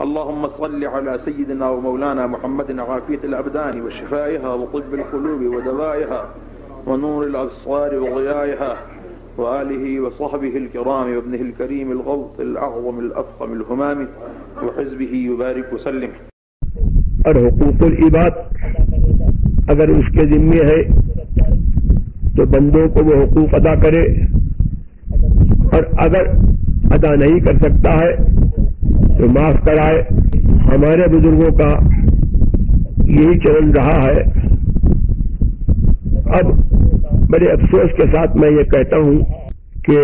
اللهم صل على سيدنا ومولانا محمد عافية الأبدان وشفائها وطب القلوب ودوائها ونور الأبصار وضيائها وآله وصحبه الكرام وابنه الكريم الغوث الأعظم الأفخم الهمام وحزبه يبارك وسلم. اور حقوق العباد اگر اس کے ذمے ہے تو بندوں کو وہ حقوق ادا کرے، اور اگر ادا نہیں کر سکتا ہے تو معاف کرائے. ہمارے بزرگوں کا یہی چلن رہا ہے. اب بڑے افسوس کے ساتھ میں یہ کہتا ہوں کہ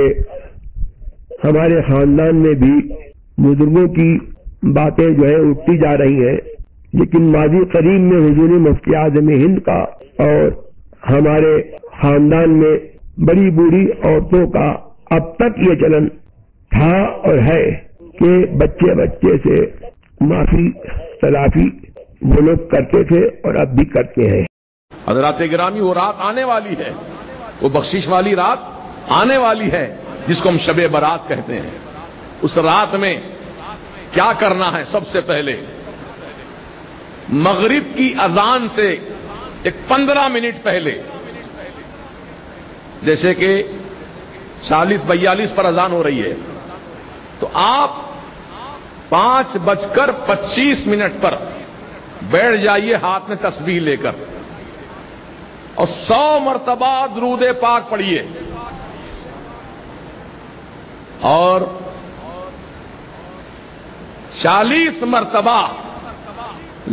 ہمارے خاندان میں بھی بزرگوں کی باتیں جو ہے اٹھتی جا رہی ہیں، لیکن ماضی قریب میں حضور مفتی اعظم ہند کا اور ہمارے خاندان میں بڑی بوڑھی عورتوں کا اب تک یہ چلن تھا اور ہے کہ بچے بچے سے معافی تلافی وہ لوگ کرتے تھے اور اب بھی کرتے ہیں. حضرات گرامی، وہ رات آنے والی ہے، وہ بخشش والی رات آنے والی ہے جس کو ہم شب برات کہتے ہیں. اس رات میں کیا کرنا ہے؟ سب سے پہلے مغرب کی اذان سے ایک 15 منٹ پہلے، جیسے کہ 40-42 پر اذان ہو رہی ہے، تو آپ 5:25 پر بیٹھ جائیے ہاتھ میں تسبیح لے کر، اور 100 مرتبہ درود پاک پڑھیے، اور 40 مرتبہ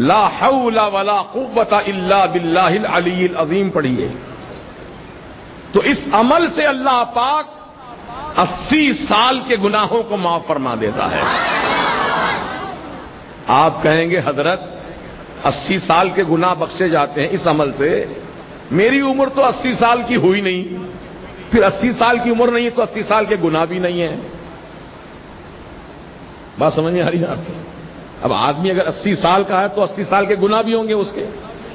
لا حول ولا قوت الا باللہ العلی العظیم پڑھیے. تو اس عمل سے اللہ پاک 80 سال کے گناہوں کو معاف فرما دیتا ہے. آپ کہیں گے حضرت 80 سال کے گناہ بخشے جاتے ہیں اس عمل سے، میری عمر تو 80 سال کی ہوئی نہیں. پھر 80 سال کی عمر نہیں ہے تو 80 سال کے گناہ بھی نہیں ہیں. بات سمجھ میں آ رہی ہے آپ کی؟ اب آدمی اگر 80 سال کا ہے تو 80 سال کے گناہ بھی ہوں گے اس کے،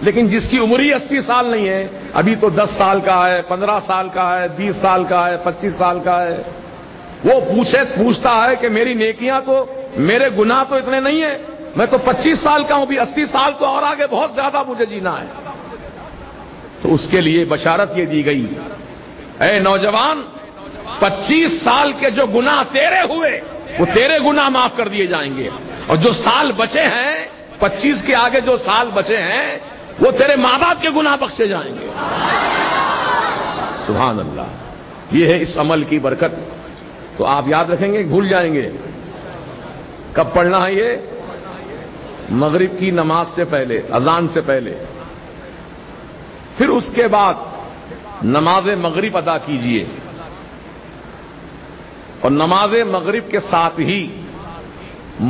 لیکن جس کی عمر ہی 80 سال نہیں ہے، ابھی تو 10 سال کا ہے، 15 سال کا ہے، 20 سال کا ہے، 25 سال کا ہے، وہ پوچھتا ہے کہ میری نیکیاں تو، میرے گناہ تو اتنے نہیں ہیں، میں تو 25 سال کا ہوں، بھی 80 سال تو اور آگے بہت زیادہ مجھے جینا ہے. تو اس کے لیے بشارت یہ دی گئی، اے نوجوان، 25 سال کے جو گناہ تیرے ہوئے وہ تیرے گناہ معاف کر دیے جائیں گے، اور جو سال بچے ہیں 25 کے آگے جو سال بچے ہیں وہ تیرے ماں باپ کے گناہ بخشے جائیں گے. سبحان اللہ. یہ ہے اس عمل کی برکت. تو آپ یاد رکھیں گے، بھول جائیں گے. کب پڑھنا ہے یہ؟ مغرب کی نماز سے پہلے، اذان سے پہلے. پھر اس کے بعد نماز مغرب ادا کیجئے، اور نماز مغرب کے ساتھ ہی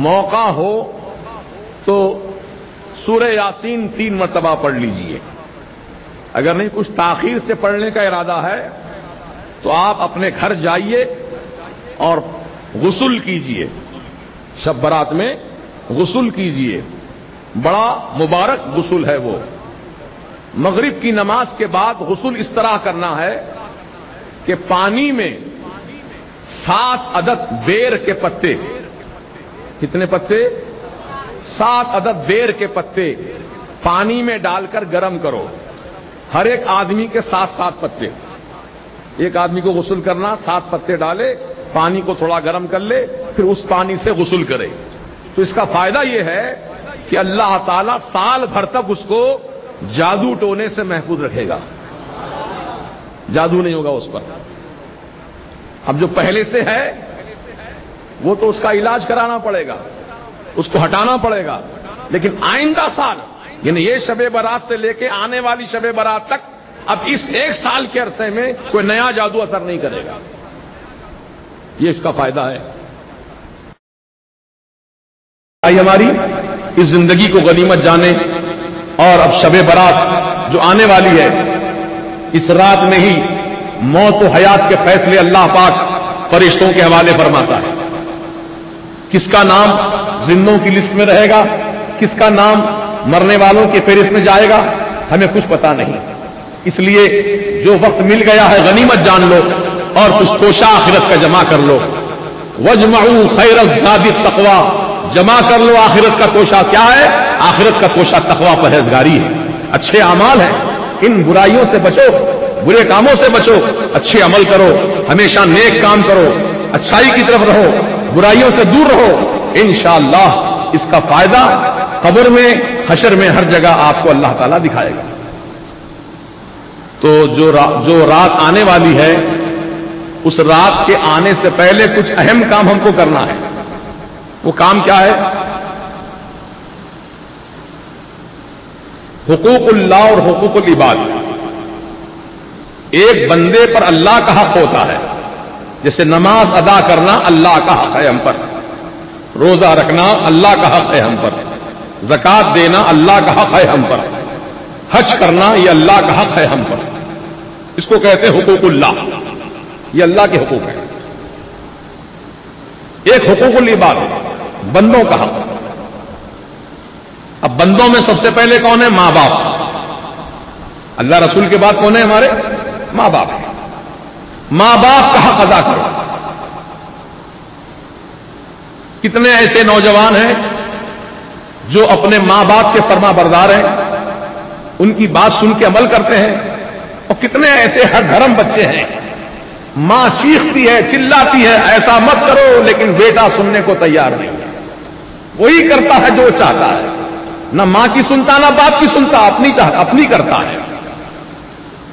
موقع ہو تو سورہ یاسین 3 مرتبہ پڑھ لیجئے. اگر نہیں کچھ تاخیر سے پڑھنے کا ارادہ ہے تو آپ اپنے گھر جائیے اور غسل کیجئے. شب برات میں غسل کیجئے، بڑا مبارک غسل ہے وہ. مغرب کی نماز کے بعد غسل اس طرح کرنا ہے کہ پانی میں 7 عدد بیر کے پتے، کتنے پتے؟ 7 عدد بیر کے پتے پانی میں ڈال کر گرم کرو. ہر ایک آدمی کے 7 پتے. ایک آدمی کو غسل کرنا، 7 پتے ڈالے، پانی کو تھوڑا گرم کر لے، پھر اس پانی سے غسل کرے. تو اس کا فائدہ یہ ہے کہ اللہ تعالیٰ سال بھر تک اس کو جادو ٹونے سے محفوظ رکھے گا. جادو نہیں ہوگا اس پر. اب جو پہلے سے ہے وہ تو اس کا علاج کرانا پڑے گا، اس کو ہٹانا پڑے گا، لیکن آئندہ سال، یعنی یہ شب برات سے لے کے آنے والی شب برات تک، اب اس 1 سال کے عرصے میں کوئی نیا جادو اثر نہیں کرے گا. یہ اس کا فائدہ ہے. آئیے ہماری اس زندگی کو غنیمت جانے، اور اب شب برات جو آنے والی ہے، اس رات میں ہی موت و حیات کے فیصلے اللہ پاک فرشتوں کے حوالے فرماتا ہے. کس کا نام زندوں کی لسٹ میں رہے گا، کس کا نام مرنے والوں کی فہرست میں جائے گا، ہمیں کچھ پتا نہیں. اس لیے جو وقت مل گیا ہے غنیمت جان لو اور کچھ توشہ آخرت کا جمع کر لو. وَاجْمَعُوا خَيْرَ الزَّادِ التَّقْوَىٰ، جمع کر لو آخرت کا توشہ کیا ہے؟ آخرت کا توشہ تقویٰ پرہیزگاری ہے، اچھے اعمال ہیں، ان برائیوں سے بچو، برے کاموں سے بچو، اچھے عمل کرو، ہمیشہ نیک کام کرو، اچھائی کی طرف رہو، برائیوں سے دور رہو، انشاءاللہ اس کا فائدہ قبر میں، حشر میں، ہر جگہ آپ کو اللہ تعالیٰ دکھائے گا۔ تو جو رات آنے والی ہے، اس رات کے آنے سے پہلے کچھ اہم کام ہم کو کرنا ہے۔ وہ کام کیا ہے؟ حقوق اللہ اور حقوق العباد۔ ایک بندے پر اللہ کا حق ہوتا ہے، جیسے نماز ادا کرنا اللہ کا حق ہے ہم پر، روزہ رکھنا اللہ کا حق ہے ہم پر، زکات دینا اللہ کا حق ہے ہم پر، حج کرنا یہ اللہ کا حق ہے ہم پر۔ اس کو کہتے ہیں حقوق اللہ، یہ اللہ کے حقوق ہیں۔ ایک حقوق العباد، بندوں کا حق۔ اب بندوں میں سب سے پہلے کون ہے؟ ماں باپ۔ اللہ رسول کے بعد کون ہے ہمارے؟ ماں باپ۔ ماں باپ کا حق ادا کرو۔ کتنے ایسے نوجوان ہیں جو اپنے ماں باپ کے فرما بردار ہیں، ان کی بات سن کے عمل کرتے ہیں، اور کتنے ایسے ہر دھرم بچے ہیں، ماں چیختی ہے، چلاتی ہے ایسا مت کرو، لیکن بیٹا سننے کو تیار نہیں، وہی کرتا ہے جو چاہتا ہے، نہ ماں کی سنتا نہ باپ کی سنتا، اپنی کرتا ہے۔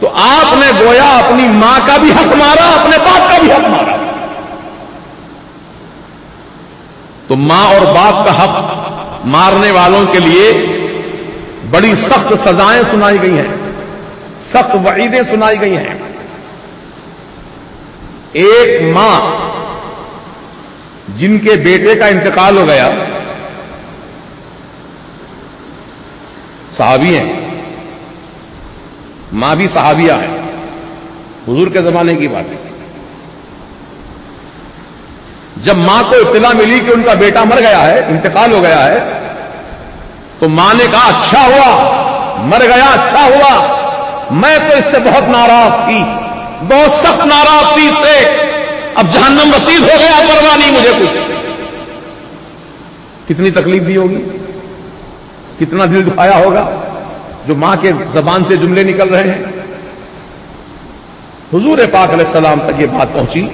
تو آپ نے گویا اپنی ماں کا بھی حق مارا، اپنے باپ کا بھی حق مارا۔ تو ماں اور باپ کا حق مارنے والوں کے لیے بڑی سخت سزائیں سنائی گئی ہیں، سخت وعیدیں سنائی گئی ہیں۔ ایک ماں جن کے بیٹے کا انتقال ہو گیا، صحابی ہیں، ماں بھی صحابیہ ہے، حضور کے زمانے کی بات ہے۔ جب ماں کو اطلاع ملی کہ ان کا بیٹا مر گیا ہے، انتقال ہو گیا ہے، تو ماں نے کہا اچھا ہوا، مر گیا اچھا ہوا، میں تو اس سے بہت ناراض تھی، بہت سخت ناراض تھی اس سے، اب جہنم رسید ہو گیا، پرواہ نہیں مجھے کچھ۔ کتنی تکلیف دی ہوگی، کتنا دل دکھایا ہوگا جو ماں کے زبان سے جملے نکل رہے ہیں۔ حضور پاک علیہ السلام تک یہ بات پہنچی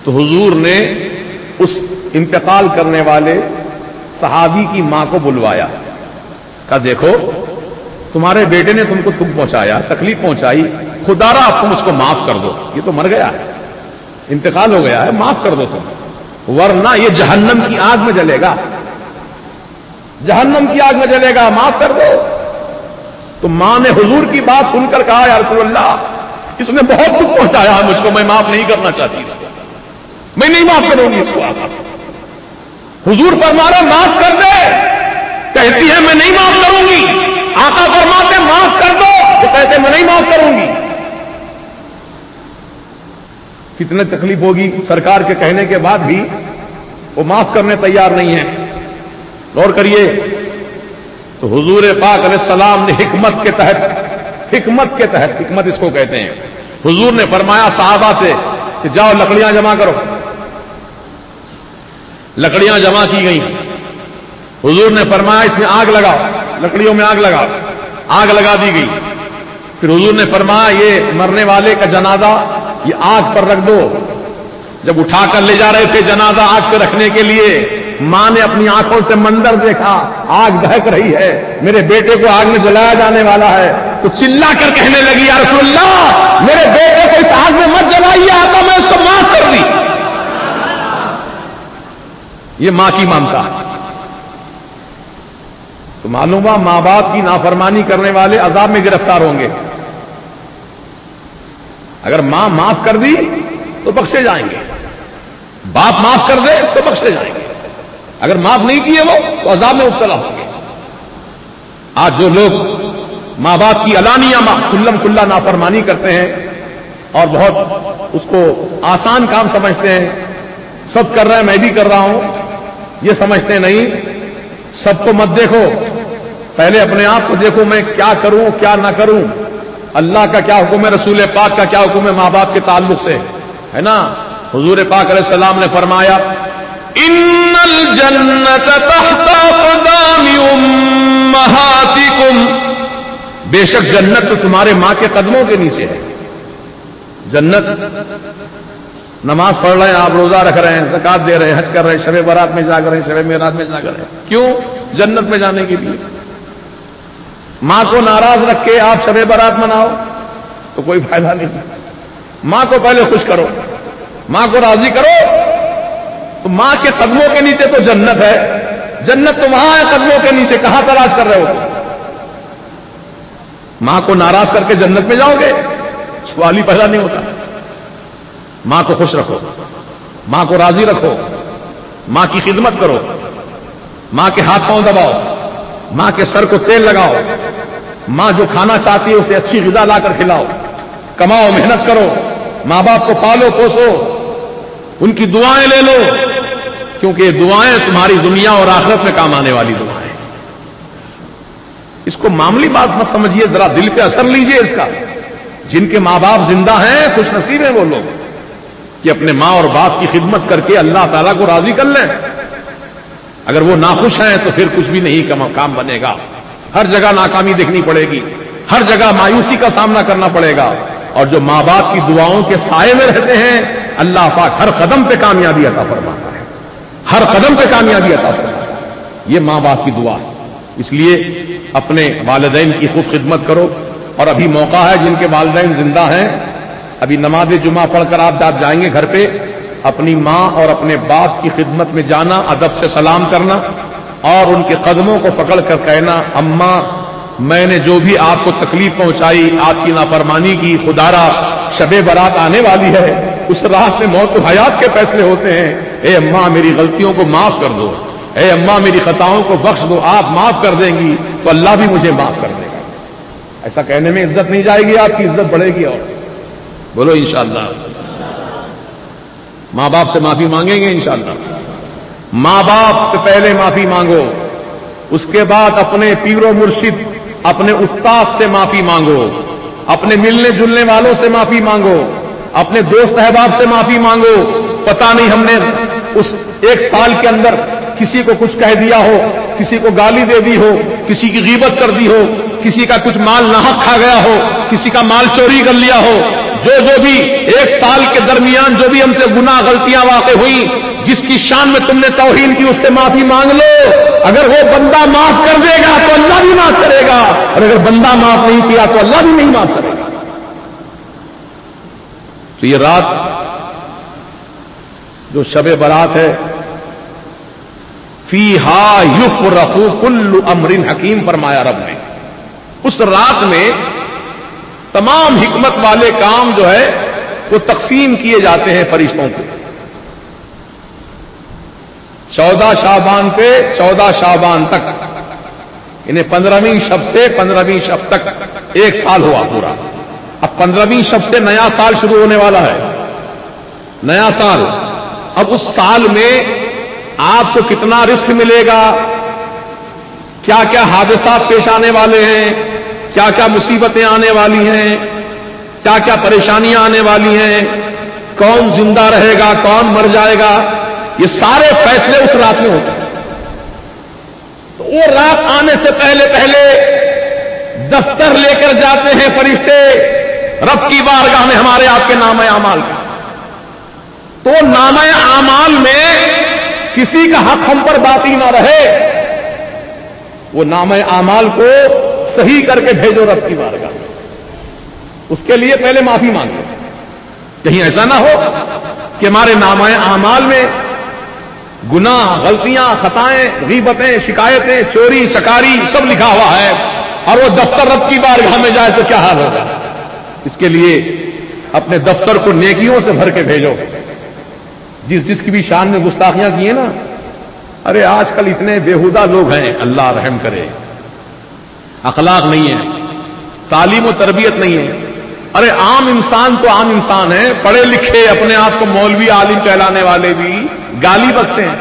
تو حضور نے اس انتقال کرنے والے صحابی کی ماں کو بلوایا، کہا دیکھو تمہارے بیٹے نے تم کو دکھ پہنچایا، تکلیف پہنچائی، خدا را اب تم اس کو معاف کر دو، یہ تو مر گیا ہے، انتقال ہو گیا ہے، معاف کر دو تم، ورنہ یہ جہنم کی آگ میں جلے گا، جہنم کی آگ میں جلے گا، معاف کر دو۔ تو ماں نے حضور کی بات سن کر کہا یا رسول اللہ اس نے بہت دکھ پہنچایا ہے مجھ کو، میں معاف نہیں کرنا چاہتی اس کو، میں نہیں معاف کروں گی اس کو۔ حضور فرمایا معاف کر دے، کہتی ہے میں نہیں معاف کروں گی، آقا فرماتے معاف کر دو، تو کہتے میں نہیں معاف کروں گی۔ کتنے تکلیف ہوگی، سرکار کے کہنے کے بعد بھی وہ معاف کرنے تیار نہیں ہے۔ غور کریے، تو حضور پاک علیہ السلام نے حکمت کے تحت، حکمت اس کو کہتے ہیں، حضور نے فرمایا صحابہ سے کہ جاؤ لکڑیاں جمع کرو۔ لکڑیاں جمع کی گئیں، حضور نے فرمایا اس میں آگ لگاؤ، لکڑیوں میں آگ لگاؤ، آگ لگا دی گئی۔ پھر حضور نے فرمایا یہ مرنے والے کا جنازہ یہ آگ پر رکھ دو۔ جب اٹھا کر لے جا رہے تھے جنازہ آگ پہ رکھنے کے لیے، ماں نے اپنی آنکھوں سے منظر دیکھا، آگ دہک رہی ہے، میرے بیٹے کو آگ میں جلایا جانے والا ہے، تو چلا کر کہنے لگی یا رسول اللہ میرے بیٹے کو اس آگ میں مت جلائیے، آقا میں اس کو معاف کر دی۔ یہ ماں کی ممتا ہے۔ تو معلوم ہوا ماں باپ کی نافرمانی کرنے والے عذاب میں گرفتار ہوں گے۔ اگر ماں معاف کر دی تو بخشے جائیں گے، باپ معاف کر دے تو بخشے جائیں گے، اگر معاف نہیں کیے وہ تو عذاب میں مبتلا ہوں گے۔ آج جو لوگ ماں باپ کی علانیہ کھلا نافرمانی کرتے ہیں اور بہت اس کو آسان کام سمجھتے ہیں، سب کر رہے ہیں میں بھی کر رہا ہوں، یہ سمجھتے نہیں، سب کو مت دیکھو، پہلے اپنے آپ کو دیکھو میں کیا کروں کیا نہ کروں، اللہ کا کیا حکم ہے، رسول پاک کا کیا حکم ہے ماں باپ کے تعلق سے، ہے نا۔ حضور پاک علیہ السلام نے فرمایا ان الجنت تحت اقدام امہاتکم، بے شک جنت تو تمہارے ماں کے قدموں کے نیچے ہے. جنت، نماز پڑھ رہے ہیں آپ، روزہ رکھ رہے ہیں، زکات دے رہے ہیں، حج کر رہے ہیں، شب برات میں جا کر رہے ہیں، شب معراج میں جا کر رہے ہیں. کیوں؟ جنت میں جانے کے لیے. ماں کو ناراض رکھ کے آپ شب برات مناؤ تو کوئی فائدہ نہیں. ماں کو پہلے خوش کرو، ماں کو راضی کرو. تو ماں کے قدموں کے نیچے تو جنت ہے. جنت تو وہاں ہے قدموں کے نیچے، کہاں تلاش کر رہے ہو تم؟ ماں کو ناراض کر کے جنت میں جاؤ گے؟ سوال ہی پیدا نہیں ہوتا. ماں کو خوش رکھو، ماں کو راضی رکھو، ماں کی خدمت کرو، ماں کے ہاتھ پاؤں دباؤ، ماں کے سر کو تیل لگاؤ، ماں جو کھانا چاہتی ہے اسے اچھی غذا لا کر کھلاؤ. کماؤ، محنت کرو، ماں باپ کو پالو پوسو، ان کی دعائیں لے لو، کیونکہ یہ دعائیں تمہاری دنیا اور آخرت میں کام آنے والی دعائیں. اس کو معمولی بات مت سمجھیے، ذرا دل پہ اثر لیجئے اس کا. جن کے ماں باپ زندہ ہیں خوش نصیب ہیں وہ لوگ کہ اپنے ماں اور باپ کی خدمت کر کے اللہ تعالیٰ کو راضی کر لیں. اگر وہ ناخوش ہیں تو پھر کچھ بھی نہیں کام بنے گا. ہر جگہ ناکامی دیکھنی پڑے گی، ہر جگہ مایوسی کا سامنا کرنا پڑے گا. اور جو ماں باپ کی دعاؤں کے سائے میں رہتے ہیں اللہ پاک ہر قدم پہ کامیابی عطا فرماتا ہے، ہر قدم پہ کامیابی عطا فرماتا ہے. یہ ماں باپ کی دعا. اس لیے اپنے والدین کی خود خدمت کرو. اور ابھی موقع ہے جن کے والدین زندہ ہیں، ابھی نماز جمعہ پڑھ کر آپ جائیں گے گھر پہ، اپنی ماں اور اپنے باپ کی خدمت میں جانا، ادب سے سلام کرنا اور ان کے قدموں کو پکڑ کر کہنا اماں میں نے جو بھی آپ کو تکلیف پہنچائی، آپ کی نافرمانی کی، خدارا شب برات آنے والی ہے، اس رات میں موت و حیات کے فیصلے ہوتے ہیں. اے اماں میری غلطیوں کو معاف کر دو، اے اماں میری خطاؤں کو بخش دو. آپ معاف کر دیں گی تو اللہ بھی مجھے معاف کر دے گا. ایسا کہنے میں عزت نہیں جائے گی، آپ کی عزت بڑھے گی. اور بولو انشاءاللہ. ماں باپ سے معافی مانگیں گے انشاءاللہ. ماں باپ سے پہلے معافی مانگو، اس کے بعد اپنے پیر و مرشد، اپنے استاد سے معافی مانگو، اپنے ملنے جلنے والوں سے معافی مانگو، اپنے دوست احباب سے معافی مانگو. پتہ نہیں ہم نے اس ایک سال کے اندر کسی کو کچھ کہہ دیا ہو، کسی کو گالی دے دی ہو، کسی کی غیبت کر دی ہو، کسی کا کچھ مال ناحق کھا گیا ہو، کسی کا مال چوری کر لیا ہو. جو بھی ایک سال کے درمیان جو بھی ہم سے گناہ غلطیاں واقع ہوئی، جس کی شان میں تم نے توہین کی، اس سے معافی مانگ لو. اگر وہ بندہ معاف کر دے گا تو اللہ بھی معاف کرے گا، اور اگر بندہ معاف نہیں کیا تو اللہ بھی نہیں معاف کرے گا. تو یہ رات جو شب برات ہے، فیہا یفرق کل امر حکیم فرمایا رب نے. اس رات میں تمام حکمت والے کام جو ہے وہ تقسیم کیے جاتے ہیں فرشتوں کو. 14 شعبان پہ 14 شعبان تک، انہیں 15ویں شب سے 15ویں شب تک ایک سال ہوا پورا. اب 15ویں شب سے نیا سال شروع ہونے والا ہے، نیا سال. اب اس سال میں آپ کو کتنا رزق ملے گا، کیا کیا حادثات پیش آنے والے ہیں، کیا کیا مصیبتیں آنے والی ہیں، کیا کیا پریشانیاں آنے والی ہیں، کون زندہ رہے گا، کون مر جائے گا، یہ سارے فیصلے اس رات میں ہوتے ہیں. تو وہ رات آنے سے پہلے دفتر لے کر جاتے ہیں فرشتے رب کی بارگاہ میں ہمارے آپ کے نامہ اعمال کا. تو نامہ اعمال میں کسی کا حق ہم پر باقی نہ رہے، وہ نامہ اعمال کو صحیح کر کے بھیجو رب کی بارگاہ میں. اس کے لیے پہلے معافی مانگو، کہیں ایسا نہ ہو کہ ہمارے نامہ اعمال میں گناہ، غلطیاں، خطائیں، غیبتیں، شکایتیں، چوری چکاری سب لکھا ہوا ہے، اور وہ دفتر رب کی بارگاہ میں جائے تو کیا حال ہوگا. اس کے لیے اپنے دفتر کو نیکیوں سے بھر کے بھیجو. جس کی بھی شان میں گستاخیاں کی ہیں نا، ارے آج کل اتنے بےہودہ لوگ ہیں، اللہ رحم کرے، اخلاق نہیں ہے، تعلیم و تربیت نہیں ہے. ارے عام انسان تو عام انسان ہے، پڑھے لکھے اپنے آپ کو مولوی عالم کہلانے والے بھی گالی بکتے ہیں.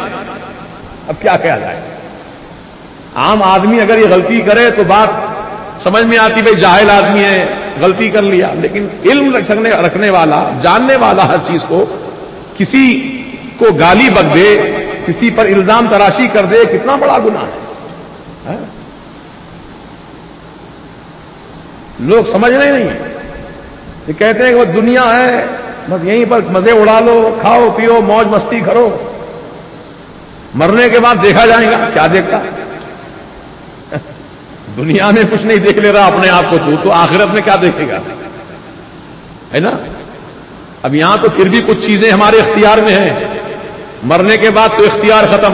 اب کیا کہا جائے؟ عام آدمی اگر یہ غلطی کرے تو بات سمجھ میں آتی، بھائی جاہل آدمی ہے، غلطی کر لیا. لیکن علم رکھنے والا، جاننے والا ہر چیز کو، کسی کو گالی بک دے کسی پر الزام تراشی کر دے کتنا بڑا گناہ ہے. لوگ سمجھنے نہیں ہیں. یہ کہتے ہیں کہ وہ دنیا ہے بس یہیں پر مزے اڑا لو, کھاؤ پیو موج مستی کرو, مرنے کے بعد دیکھا جائے گا. کیا دیکھتا دنیا میں کچھ نہیں دیکھ لے رہا اپنے آپ کو, تو آخرت میں کیا دیکھے گا, ہے نا. اب یہاں تو پھر بھی کچھ چیزیں ہمارے اختیار میں ہیں, مرنے کے بعد تو اختیار ختم,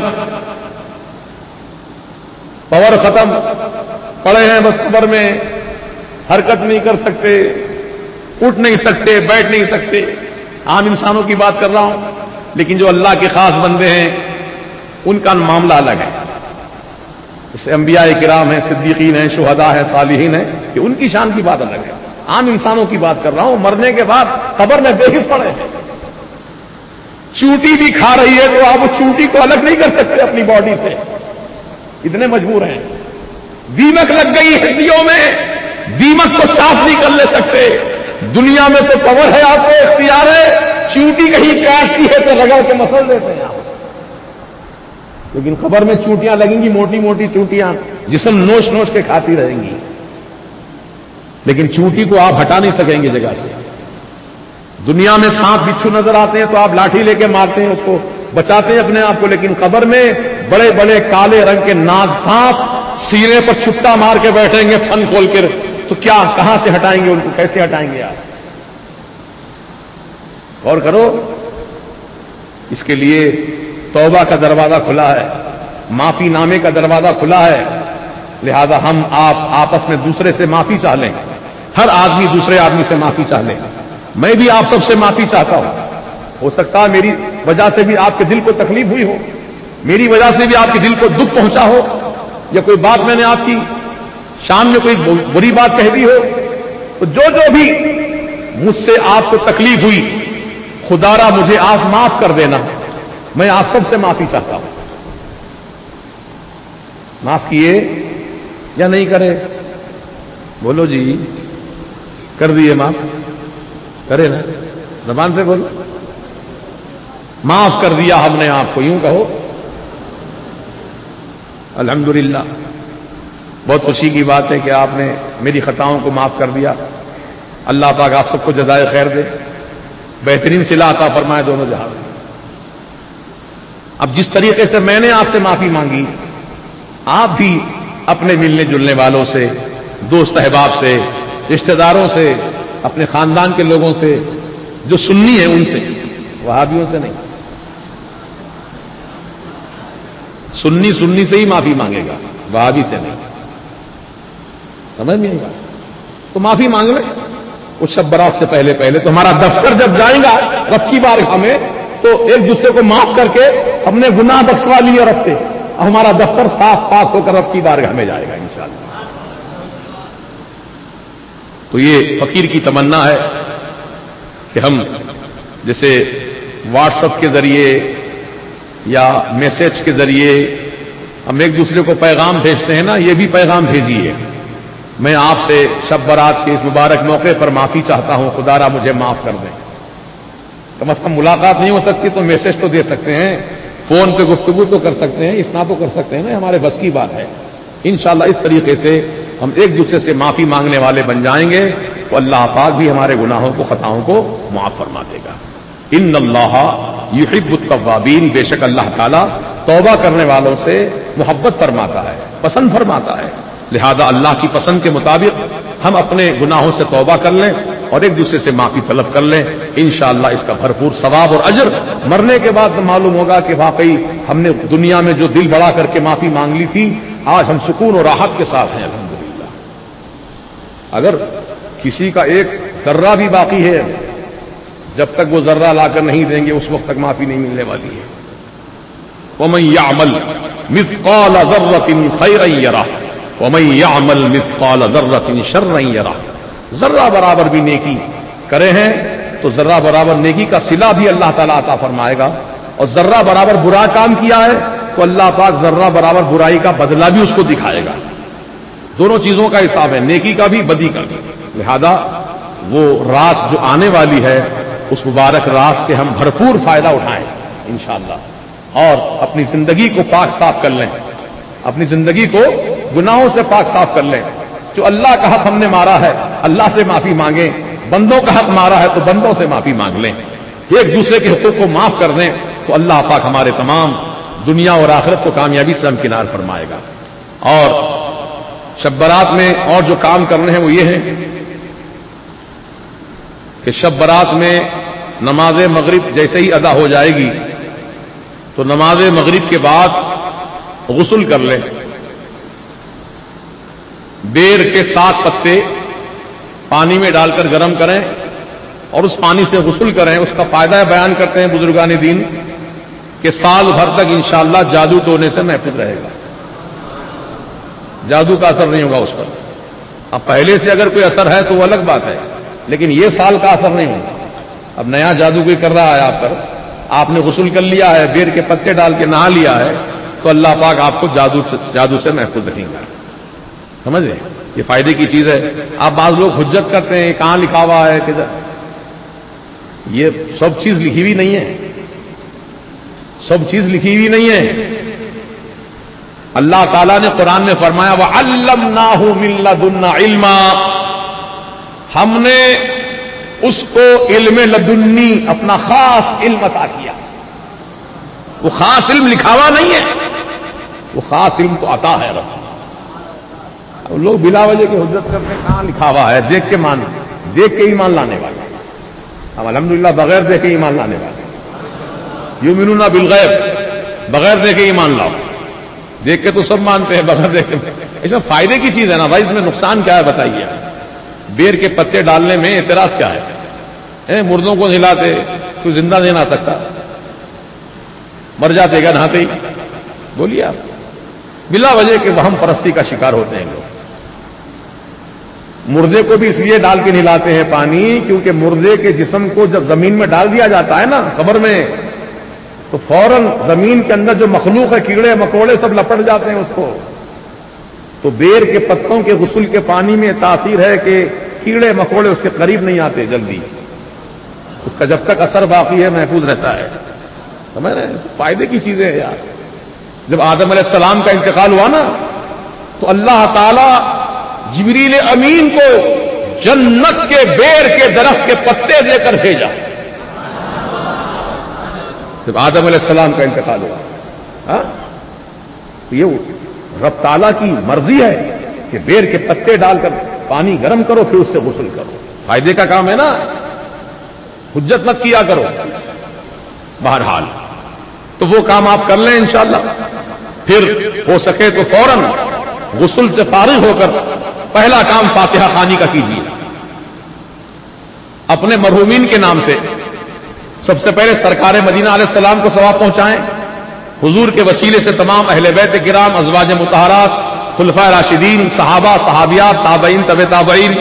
پاور ختم, پڑے ہیں بس قبر میں, حرکت نہیں کر سکتے, اٹھ نہیں سکتے, بیٹھ نہیں سکتے. عام انسانوں کی بات کر رہا ہوں, لیکن جو اللہ کے خاص بندے ہیں ان کا معاملہ الگ ہے. جیسے انبیاء کرام ہیں, صدیقین ہیں, شہداء ہیں, صالحین ہیں, کہ ان کی شان کی بات الگ ہے. عام انسانوں کی بات کر رہا ہوں, مرنے کے بعد قبر میں بے حس پڑے ہیں. چونٹی بھی کھا رہی ہے تو آپ اس چونٹی کو الگ نہیں کر سکتے اپنی باڈی سے, اتنے مجبور ہیں. دیمک لگ گئی ہڈیوں میں, دیمک کو صاف نہیں کر لے سکتے. دنیا میں تو پاور ہے, آپ کو اختیار ہے, چونٹی کہیں کاٹتی ہے تو رگڑ کے مسل دیتے ہیں آپ. لیکن قبر میں چونٹیاں لگیں گی, موٹی موٹی چونٹیاں, جسم نوچ نوچ کے کھاتی رہیں گی, لیکن چونٹی کو آپ ہٹا نہیں سکیں گے جگہ سے. دنیا میں سانپ بچھو نظر آتے ہیں تو آپ لاٹھی لے کے مارتے ہیں, اس کو بچاتے ہیں اپنے آپ کو, لیکن قبر میں بڑے بڑے کالے رنگ کے ناگ سانپ سینے پر چھٹا مار کے بیٹھیں گے پھن کھول کر, تو کیا کہاں سے ہٹائیں گے ان کو, کیسے ہٹائیں گے آپ؟ غور کرو. اس کے لیے توبہ کا دروازہ کھلا ہے, معافی نامے کا دروازہ کھلا ہے. لہذا ہم آپ آپس میں دوسرے سے معافی چاہ لیں, ہر آدمی دوسرے آدمی سے معافی چاہ لیں. میں بھی آپ سب سے معافی چاہتا ہوں. ہو سکتا ہے میری وجہ سے بھی آپ کے دل کو تکلیف ہوئی ہو, میری وجہ سے بھی آپ کے دل کو دکھ پہنچا ہو, یا کوئی بات میں نے آپ کی شان میں کوئی بری بات کہہ دی ہو, تو جو بھی مجھ سے آپ کو تکلیف ہوئی, خدا را مجھے آپ معاف کر دینا. میں آپ سب سے معافی چاہتا ہوں. معاف کیے یا نہیں کرے؟ بولو جی, کر دیے معاف, کرے نا, زبان سے بولو. معاف کر دیا ہم نے آپ کو, یوں کہو الحمدللہ. بہت خوشی کی بات ہے کہ آپ نے میری خطاؤں کو معاف کر دیا. اللہ پاک آپ سب کو جزائے خیر دے, بہترین صلہ عطا فرمائے دونوں جہاں. اب جس طریقے سے میں نے آپ سے معافی مانگی, آپ بھی اپنے ملنے جلنے والوں سے, دوست احباب سے, رشتہ داروں سے, اپنے خاندان کے لوگوں سے جو سنی ہیں ان سے, وہابیوں سے نہیں. سنی سے ہی معافی مانگے گا, وہابی سے نہیں. سمجھ نہیں آئے گا تو معافی مانگ لیں. کچھ شب برات سے پہلے تو ہمارا دفتر جب جائے گا رب کی بار ہمیں, تو ایک دوسرے کو معاف کر کے ہم نے گناہ بخشوا لیے رب سے, ہمارا دفتر صاف پاک ہو کر رب کی بارگاہ میں جائے گا انشاءاللہ. تو یہ فقیر کی تمنا ہے کہ ہم جیسے واٹس ایپ کے ذریعے یا میسج کے ذریعے ہم ایک دوسرے کو پیغام بھیجتے ہیں نا, یہ بھی پیغام بھیجیے. میں آپ سے شب برات کے اس مبارک موقع پر معافی چاہتا ہوں, خدا را مجھے معاف کر دیں. کم از کم ملاقات نہیں ہو سکتی تو میسج تو دے سکتے ہیں, فون پہ گفتگو تو کر سکتے ہیں, اصنا تو کر سکتے ہیں نا, ہمارے بس کی بات ہے. انشاءاللہ اس طریقے سے ہم ایک دوسرے سے معافی مانگنے والے بن جائیں گے تو اللہ پاک بھی ہمارے گناہوں کو, خطاؤں کو معاف فرما دے گا. ان اللہ یحب التوابین, بے شک اللہ تعالیٰ توبہ کرنے والوں سے محبت فرماتا ہے, پسند فرماتا ہے. لہذا اللہ کی پسند کے مطابق ہم اپنے گناہوں سے توبہ کر لیں اور ایک دوسرے سے معافی طلب کر لیں. انشاءاللہ اس کا بھرپور ثواب اور اجر مرنے کے بعد معلوم ہوگا کہ واقعی ہم نے دنیا میں جو دل بڑا کر کے معافی مانگ لی تھی, آج ہم سکون اور راحت کے ساتھ ہیں الحمدللہ. اگر کسی کا ایک ذرہ بھی باقی ہے, جب تک وہ ذرہ لا کر نہیں دیں گے اس وقت تک معافی نہیں ملنے والی ہے. وَمَن يَعْمَلْ مِثْقَالَ ذَرَّةٍ خَيْرًا يَرَهُ وَمَن يَعْمَلْ مِثْقَالَ ذَرَّةٍ شَرًّا يَرَهُ. ذرہ برابر بھی نیکی کرے ہیں تو ذرہ برابر نیکی کا صلہ بھی اللہ تعالیٰ عطا فرمائے گا, اور ذرہ برابر برا کام کیا ہے تو اللہ پاک ذرہ برابر برائی کا بدلہ بھی اس کو دکھائے گا. دونوں چیزوں کا حساب ہے, نیکی کا بھی بدی کا بھی. لہذا وہ رات جو آنے والی ہے اس مبارک رات سے ہم بھرپور فائدہ اٹھائیں انشاءاللہ. اور اپنی زندگی کو پاک صاف کر لیں، اپنی زندگی کو گناہوں سے پاک صاف کر لیں. جو اللہ کا حق ہم نے مارا ہے اللہ سے معافی مانگیں، بندوں کا حق مارا ہے تو بندوں سے معافی مانگ لیں، ایک دوسرے کے حقوق کو معاف کر دیں تو اللہ پاک ہمارے تمام دنیا اور آخرت کو کامیابی سے ہمکنار فرمائے گا. اور شب برات میں اور جو کام کرنے ہیں وہ یہ ہے کہ شب برات میں نماز مغرب جیسے ہی ادا ہو جائے گی تو نماز مغرب کے بعد غسل کر لیں. بیر کے 7 پتے پانی میں ڈال کر گرم کریں اور اس پانی سے غسل کریں. اس کا فائدہ بیان کرتے ہیں بزرگان دین کہ سال بھر تک انشاءاللہ جادو ٹونے سے محفوظ رہے گا، جادو کا اثر نہیں ہوگا اس پر. اب پہلے سے اگر کوئی اثر ہے تو وہ الگ بات ہے، لیکن یہ سال کا اثر نہیں ہوگا. اب نیا جادو کوئی کر رہا ہے آپ پر، آپ نے غسل کر لیا ہے، بیر کے پتے ڈال کے نہا لیا ہے تو اللہ پاک آپ کو جادو سے محفوظ رکھیں گا. سمجھ گئے؟ یہ فائدے کی چیز ہے. آپ بعض لوگ حجت کرتے ہیں کہاں لکھا ہوا ہے کدھر، یہ سب چیز لکھی ہوئی نہیں ہے، سب چیز لکھی ہوئی نہیں ہے. اللہ تعالیٰ نے قرآن میں فرمایا وَعَلَّمْنَاهُ مِن لَّدُنَّا عِلْمًا، ہم نے اس کو علم لدنی اپنا خاص علم عطا کیا. وہ خاص علم لکھا ہوا نہیں ہے، وہ خاص علم تو عطا ہے رب. لوگ بلا وجہ کی حجت کرتے ہیں کہاں لکھا ہوا ہے، دیکھ کے ایمان لانے والے. ہم الحمدللہ بغیر دیکھے ایمان لانے والے. یؤمنون بالغیب، بغیر دیکھے ایمان لاؤ. دیکھ کے تو سب مانتے ہیں، بغیر دیکھے اس میں فائدے کی چیز ہے نا بھائی. اس میں نقصان کیا ہے بتائیے؟ بیر کے پتے ڈالنے میں اعتراض کیا ہے؟ مردوں کو ہلاتے کوئی زندہ نہیں لا سکتا، مر جاتے گا نہاتے ہی. بولیے آپ، بلا وجہ کے وہم پرستی کا شکار ہوتے ہیں لوگ. مردے کو بھی اس لیے ڈال کے نہلاتے ہیں پانی کیونکہ مردے کے جسم کو جب زمین میں ڈال دیا جاتا ہے نا قبر میں تو فوراً زمین کے اندر جو مخلوق ہے کیڑے مکوڑے سب لپٹ جاتے ہیں اس کو. تو بیر کے پتوں کے غسل کے پانی میں تاثیر ہے کہ کیڑے مکوڑے اس کے قریب نہیں آتے جلدی. اس کا جب تک اثر باقی ہے محفوظ رہتا ہے. سمجھ رہے ہیں؟ فائدے کی چیزیں ہیں یار. جب آدم علیہ السلام کا انتقال ہوا نا تو اللہ تعالی جبریل امین کو جنت کے بیر کے درخت کے پتے دے کر بھیجا. جب آدم علیہ السلام کا انتقال ہوا تو یہ رب تعالیٰ کی مرضی ہے کہ بیر کے پتے ڈال کر پانی گرم کرو پھر اس سے غسل کرو. فائدے کا کام ہے نا، حجت مت کیا کرو. بہرحال تو وہ کام آپ کر لیں انشاءاللہ. پھر ہو سکے تو فوراً غسل سے فارغ ہو کر پہلا کام فاتحہ خوانی کا کیجیے. اپنے مرحومین کے نام سے سب سے پہلے سرکار مدینہ علیہ السلام کو ثواب پہنچائیں. حضور کے وسیلے سے تمام اہل بیت کرام، ازواج مطہرات، خلفائے راشدین، صحابہ، صحابیات، تابعین، طبع تابعین،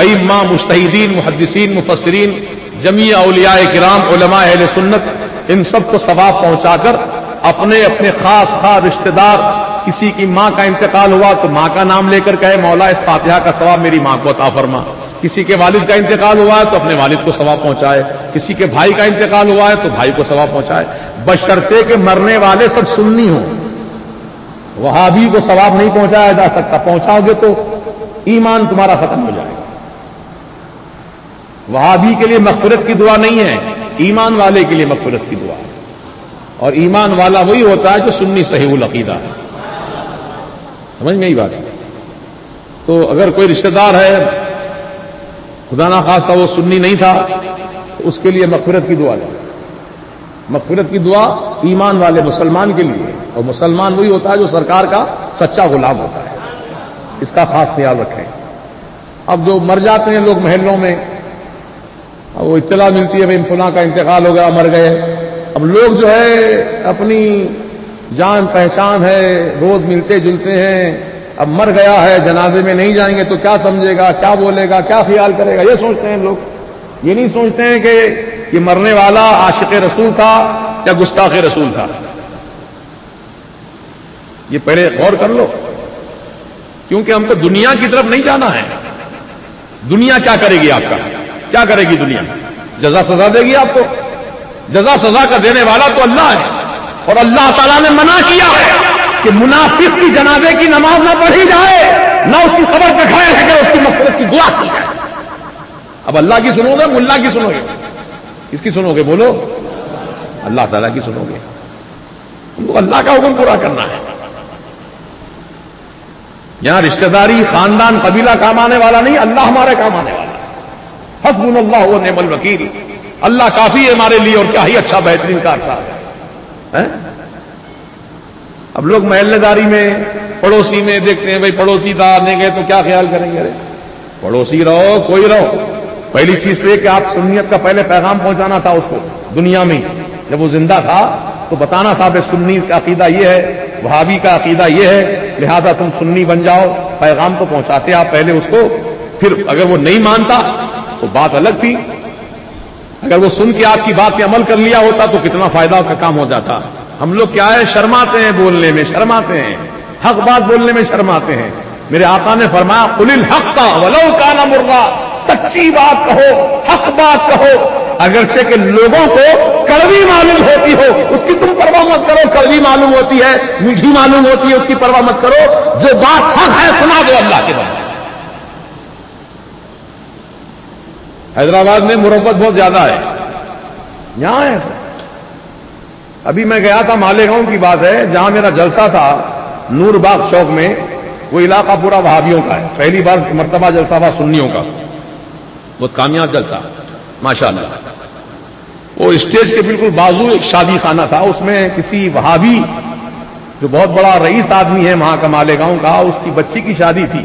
ائمہ، مجتہدین، محدثین، مفسرین، جمیع اولیاء کرام، علماء اہل سنت، ان سب کو ثواب پہنچا کر اپنے اپنے خاص رشتہ دار، کسی کی ماں کا انتقال ہوا تو ماں کا نام لے کر کہے مولا اس فاتحہ کا ثواب میری ماں کو عطا فرما. کسی کے والد کا انتقال ہوا ہے تو اپنے والد کو ثواب پہنچائے. کسی کے بھائی کا انتقال ہوا ہے تو بھائی کو ثواب پہنچائے. بشرطے کہ مرنے والے سب سنی ہوں. وہابی کو ثواب نہیں پہنچایا جا سکتا، پہنچاؤ گے تو ایمان تمہارا ختم ہو جائے گا. وہابی کے لیے مغفرت کی دعا نہیں ہے، ایمان والے کے لیے مغفرت کی دعا ہے. اور ایمان والا وہی ہوتا ہے جو سنی صحیح العقیدہ ہے. سمجھ میں ہی بات ہے. تو اگر کوئی رشتہ دار ہے خدا نخواستہ وہ سنی نہیں تھا تو اس کے لیے مغفرت کی دعا ہے. مغفرت کی دعا ایمان والے مسلمان کے لیے، اور مسلمان وہی ہوتا ہے جو سرکار کا سچا غلام ہوتا ہے. اس کا خاص خیال رکھیں. اب جو مر جاتے ہیں لوگ محلوں میں، وہ اطلاع ملتی ہے بھائی فلاں کا انتقال ہو گیا، مر گئے. اب لوگ جو ہے اپنی جان پہچان ہے، روز ملتے جلتے ہیں، اب مر گیا ہے جنازے میں نہیں جائیں گے تو کیا سمجھے گا، کیا بولے گا، کیا خیال کرے گا، یہ سوچتے ہیں لوگ. یہ نہیں سوچتے ہیں کہ یہ مرنے والا عاشق رسول تھا یا گستاخ رسول تھا. یہ پہلے غور کر لو، کیونکہ ہم کو دنیا کی طرف نہیں جانا ہے. دنیا کیا کرے گی آپ کا؟ کیا کرے گی دنیا؟ جزا سزا دے گی آپ کو. جزا سزا کا دینے والا تو اللہ ہے. اور اللہ تعالیٰ نے منع کیا ہے کہ منافق کی جنازے کی نماز نہ پڑھی جائے، نہ اس کی قبر پہ کھڑے رہ کر اس کی مغفرت کی دعا کی جائے۔ اب اللہ کی سنو گے، ملا کی سنو گے؟ کس کی سنو گے بولو؟ اللہ تعالیٰ کی سنو گے؟ ان کو اللہ کا حکم پورا کرنا ہے۔ یہاں رشتہ داری، خاندان، قبیلہ کام آنے والا نہیں، اللہ ہمارے کام آنے والا۔ حسبنا اللہ و نعم الوکیل، اللہ کافی ہے ہمارے لیے، اور کیا ہی اچھا بہترین کارساز ہے۔ اب لوگ محلے داری میں، پڑوسی میں دیکھتے ہیں، بھائی پڑوسی دار نہیں گئے تو کیا خیال کریں گے؟ ارے پڑوسی رہو، کوئی رہو، پہلی چیز تو یہ کہ آپ سنیت کا پہلے پیغام پہنچانا تھا اس کو دنیا میں، جب وہ زندہ تھا تو بتانا تھا کہ سنی کا عقیدہ یہ ہے، وہابی کا عقیدہ یہ ہے، لہذا تم سنی بن جاؤ۔ پیغام تو پہنچاتے آپ پہلے اس کو، پھر اگر وہ نہیں مانتا تو بات الگ تھی، اگر وہ سن کے آپ کی بات پہ عمل کر لیا ہوتا تو کتنا فائدہ کا کام ہو جاتا۔ ہم لوگ کیا ہے، شرماتے ہیں بولنے میں، شرماتے ہیں، حق بات بولنے میں شرماتے ہیں۔ میرے آقا نے فرمایا قل الحق ولو کان مرا، سچی بات کہو، حق بات کہو، اگرچہ کہ لوگوں کو کڑوی معلوم ہوتی ہو، اس کی تم پرواہ مت کرو۔ کڑوی معلوم ہوتی ہے، میٹھی معلوم ہوتی ہے، اس کی پرواہ مت کرو۔ جو بات حق ہے سنا دو اللہ کے بندے۔ حیدرآباد میں مربت بہت زیادہ ہے، یہاں ہے۔ ابھی میں گیا تھا، مالیگاؤں کی بات ہے، جہاں میرا جلسہ تھا نور باغ چوک میں، وہ علاقہ پورا وہابیوں کا ہے، پہلی بار مرتبہ جلسہ تھا سنیوں کا، بہت کامیاب جلسہ ماشاءاللہ۔ وہ اسٹیج کے بالکل بازو ایک شادی خانہ تھا، اس میں کسی وہابی جو بہت بڑا رئیس آدمی ہے وہاں کا مالیگاؤں کا، اس کی بچی کی شادی تھی۔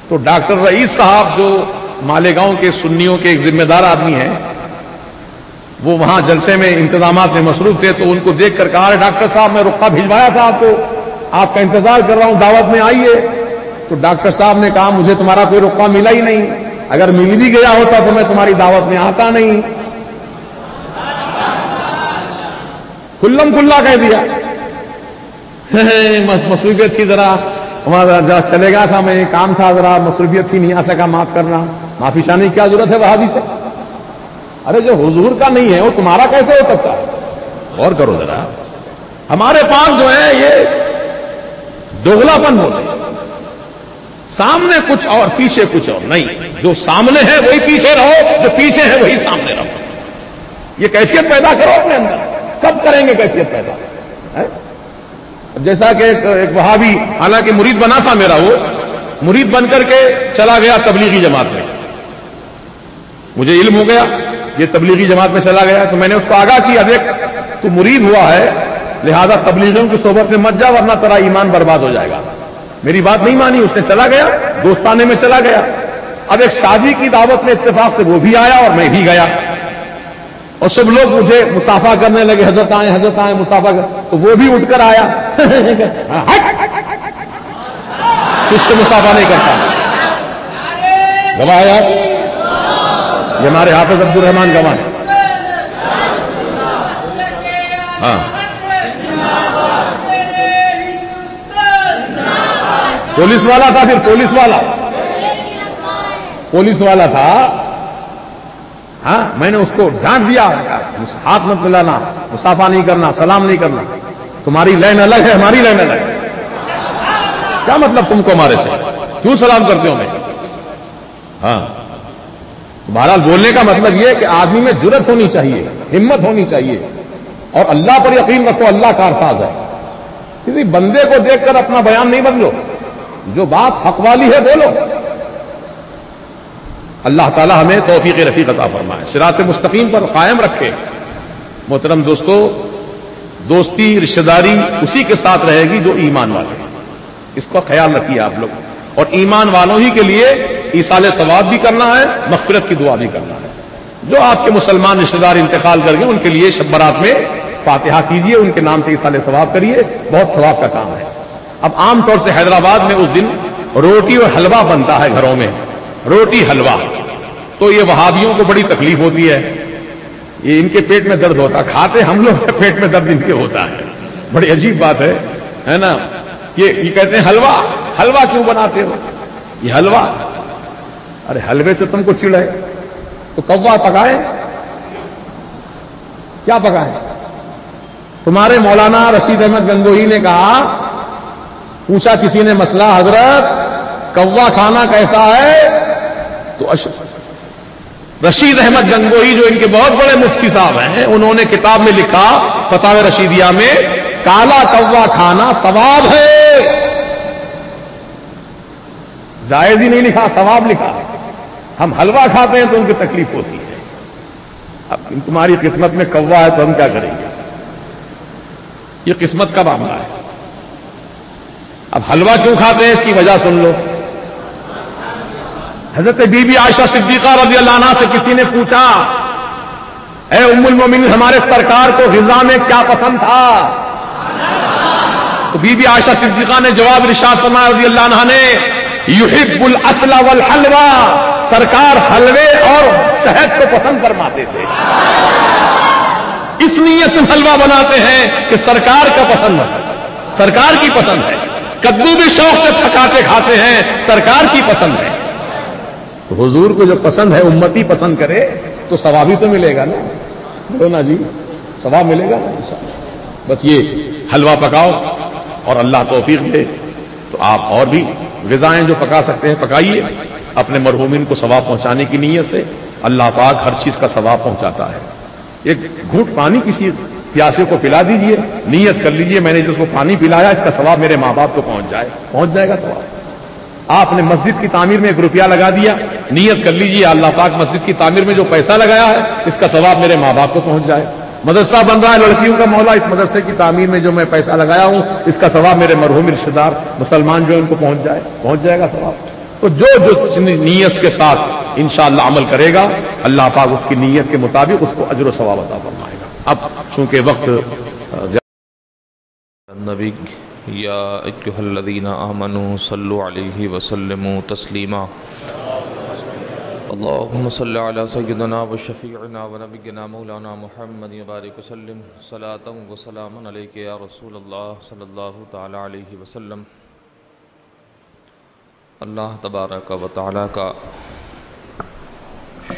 تو ڈاکٹر رئیس صاحب جو مالیگاؤں کے سنیوں کے ایک ذمہ دار آدمی ہیں، وہ وہاں جلسے میں انتظامات میں مصروف تھے، تو ان کو دیکھ کر کہا ڈاکٹر صاحب میں رخہ بھجوایا تھا آپ کو، آپ کا انتظار کر رہا ہوں، دعوت میں آئیے۔ تو ڈاکٹر صاحب نے کہا مجھے تمہارا کوئی رخہ ملا ہی نہیں، اگر مل بھی گیا ہوتا تو میں تمہاری دعوت میں آتا نہیں۔ کلم کلا کہہ دیا، مصروفیت تھی ذرا، وہاں چلے گا تھا میں، کام تھا ذرا، مصروفیت تھی، نہیں آ سکا، معاف کرنا۔ معافی چاہنے کی کیا ضرورت ہے وہابی سے؟ ارے جو حضور کا نہیں ہے وہ تمہارا کیسے ہو سکتا ہے؟ غور کرو ذرا، ہمارے پاس جو ہے یہ دوغلا پن ہوتا ہے، سامنے کچھ اور پیچھے کچھ اور نہیں، جو سامنے ہے وہی پیچھے رہو، جو پیچھے ہے وہی سامنے رہو۔ یہ کیفیت پیدا کرو اپنے اندر، کب کریں گے کیفیت پیدا؟ جیسا کہ ایک وہابی، حالانکہ مرید بنا تھا میرا، وہ مرید بن کر کے چلا گیا تبلیغی جماعت میں، مجھے علم ہو گیا یہ تبلیغی جماعت میں چلا گیا، تو میں نے اس کو آگاہ کیا، دیکھ تو مرید ہوا ہے، لہذا تبلیغیوں کی صحبت میں مت جا ورنہ تیرا ایمان برباد ہو جائے گا۔ میری بات نہیں مانی، اس نے چلا گیا، دوستانے میں چلا گیا۔ اب ایک شادی کی دعوت میں اتفاق سے وہ بھی آیا اور میں بھی گیا، اور سب لوگ مجھے مسافہ کرنے لگے، حضرت آئے مسافہ کر، تو وہ بھی اٹھ کر آیا، کس سے مسافہ نہیں کرتا؟ گواہ ہے یہ ہمارے حافظ عبد الرحمان گواہ ہیں۔ ہاں پولیس والا تھا، پھر پولیس والا تھا، ہاں میں نے اس کو ڈانٹ دیا، ہاتھ مت ملانا، مسافہ نہیں کرنا، سلام نہیں کرنا، تمہاری لائن الگ ہے، ہماری لائن الگ ہے، کیا مطلب تم کو ہمارے سے کیوں سلام کرتے ہو؟ میں ہاں بہرحال بولنے کا مطلب یہ ہے کہ آدمی میں جرأت ہونی چاہیے، ہمت ہونی چاہیے، اور اللہ پر یقین رکھو، اللہ کارساز ہے۔ کسی بندے کو دیکھ کر اپنا بیان نہیں بدلو، جو بات حق والی ہے بولو۔ اللہ تعالی ہمیں توفیق رفیق عطا فرمائے، صراط مستقیم پر قائم رکھے۔ محترم دوستو، دوستی رشتہ داری اسی کے ساتھ رہے گی جو ایمان والے ہیں، اس کا خیال رکھیے آپ لوگ، اور ایمان والوں ہی کے لیے ایصال ثواب بھی کرنا ہے، مغفرت کی دعا بھی کرنا ہے۔ جو آپ کے مسلمان رشتہ دار انتقال کر گئے ان کے لیے شب برات میں فاتحہ کیجیے، ان کے نام سے ایصال ثواب کریے، بہت ثواب کا کام ہے۔ اب عام طور سے حیدرآباد میں اس دن روٹی اور حلوہ بنتا ہے گھروں میں، روٹی حلوہ، تو یہ وہابیوں کو بڑی تکلیف ہوتی ہے، یہ ان کے پیٹ میں درد ہوتا، کھاتے ہم لوگ کے پیٹ میں درد ان کے ہوتا ہے، بڑی عجیب بات ہے نا۔ یہ کہتے ہیں حلوہ کیوں بناتے ہو؟ یہ حلوہ، ارے حلوے سے تم کو چڑ ہے تو کوا پکائے، کیا پکائے؟ تمہارے مولانا رشید احمد گنگوہی نے کہا، پوچھا کسی نے مسئلہ، حضرت کوا کھانا کیسا ہے؟ تو رشید احمد گنگوہی جو ان کے بہت بڑے مفتی صاحب ہیں، انہوں نے کتاب میں لکھا فتاوی رشیدیہ میں، کالا کوا کھانا ثواب ہے، جائز ہی نہیں لکھا، ثواب لکھا۔ ہم حلوہ کھاتے ہیں تو ان کی تکلیف ہوتی ہے، اب تمہاری قسمت میں کوا ہے تو ہم کیا کریں گے؟ یہ قسمت کا معاملہ ہے۔ اب حلوہ کیوں کھاتے ہیں اس کی وجہ سن لو۔ حضرت بی بی عائشہ صدیقہ رضی اللہ عنہا سے کسی نے پوچھا، اے ام المومنین ہمارے سرکار کو غذا میں کیا پسند تھا؟ تو بی بی عائشہ صدیقہ نے جواب ارشاد فرمایا رضی اللہ عنہا نے، یحب العسل والحلوہ، سرکار حلوے اور شہد کو پسند فرماتے تھے، اس نیت سے حلوہ بناتے ہیں کہ سرکار کا پسند ہے، سرکار کی پسند ہے۔ کدو بھی شوق سے پکاتے کھاتے ہیں، سرکار کی پسند ہے۔ تو حضور کو جو پسند ہے امتی پسند کرے تو ثواب ہی تو ملے گا نا، بولو نا جی، ثواب ملے گا نا انشاءاللہ۔ بس یہ حلوہ پکاؤ اور اللہ توفیق دے تو آپ اور بھی غذائیں جو پکا سکتے ہیں پکائیے، اپنے مرحومین کو ثواب پہنچانے کی نیت سے اللہ پاک ہر چیز کا ثواب پہنچاتا ہے۔ ایک گھونٹ پانی کسی پیاسے کو پلا دیجئے، نیت کر لیجئے میں نے جس کو پانی پلایا اس کا ثواب میرے ماں باپ کو پہنچ جائے گا ثواب۔ آپ نے مسجد کی تعمیر میں 1 روپیہ لگا دیا، نیت کر لیجئے اللہ پاک مسجد کی تعمیر میں جو پیسہ لگایا ہے اس کا ثواب میرے ماں باپ کو پہنچ جائے۔ مدرسہ بن رہا ہے لڑکیوں کا، مولا اس مدرسے کی تعمیر میں جو میں پیسہ لگایا ہوں اس کا ثواب میرے مرحوم رشتہ دار مسلمان جو ان کو پہنچ جائے گا ثواب۔ تو جو نیت کے ساتھ انشاءاللہ عمل کرے گا اللہ پاک اس کی نیت کے مطابق اس کو اجر و ثواب عطا فرمائے گا۔ اب چونکہ وقت النبی یا ایھا الذین آمنوا صلوا علیہ وسلموا تسلیما اللهم صل علی سیدنا و شفیعنا و نبینا مولانا محمد وبارک وسلم صلاۃ و سلاما علیک یا رسول اللہ صلی اللہ تعالی علیہ وسلم۔ اللہ تبارک و تعالی کا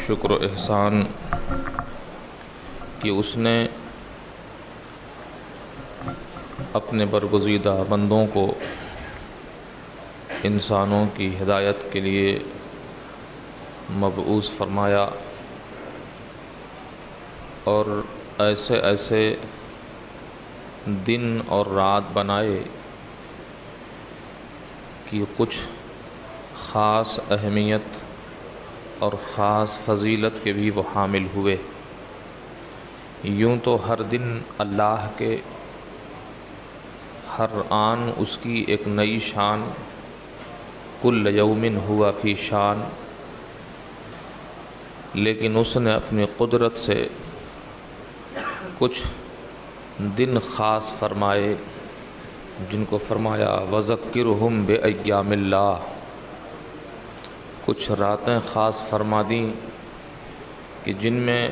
شکر و احسان کہ اس نے اپنے برگزیدہ بندوں کو انسانوں کی ہدایت کے لیے مبعوث فرمایا اور ایسے ایسے دن اور رات بنائے کہ کچھ خاص اہمیت اور خاص فضیلت کے بھی وہ حامل ہوئے۔ یوں تو ہر دن اللہ کے، ہر آن اس کی ایک نئی شان، کل یوم ہوا فی شان، لیکن اس نے اپنی قدرت سے کچھ دن خاص فرمائے جن کو فرمایا وذکرہم بایام اللہ، کچھ راتیں خاص فرما دیں کہ جن میں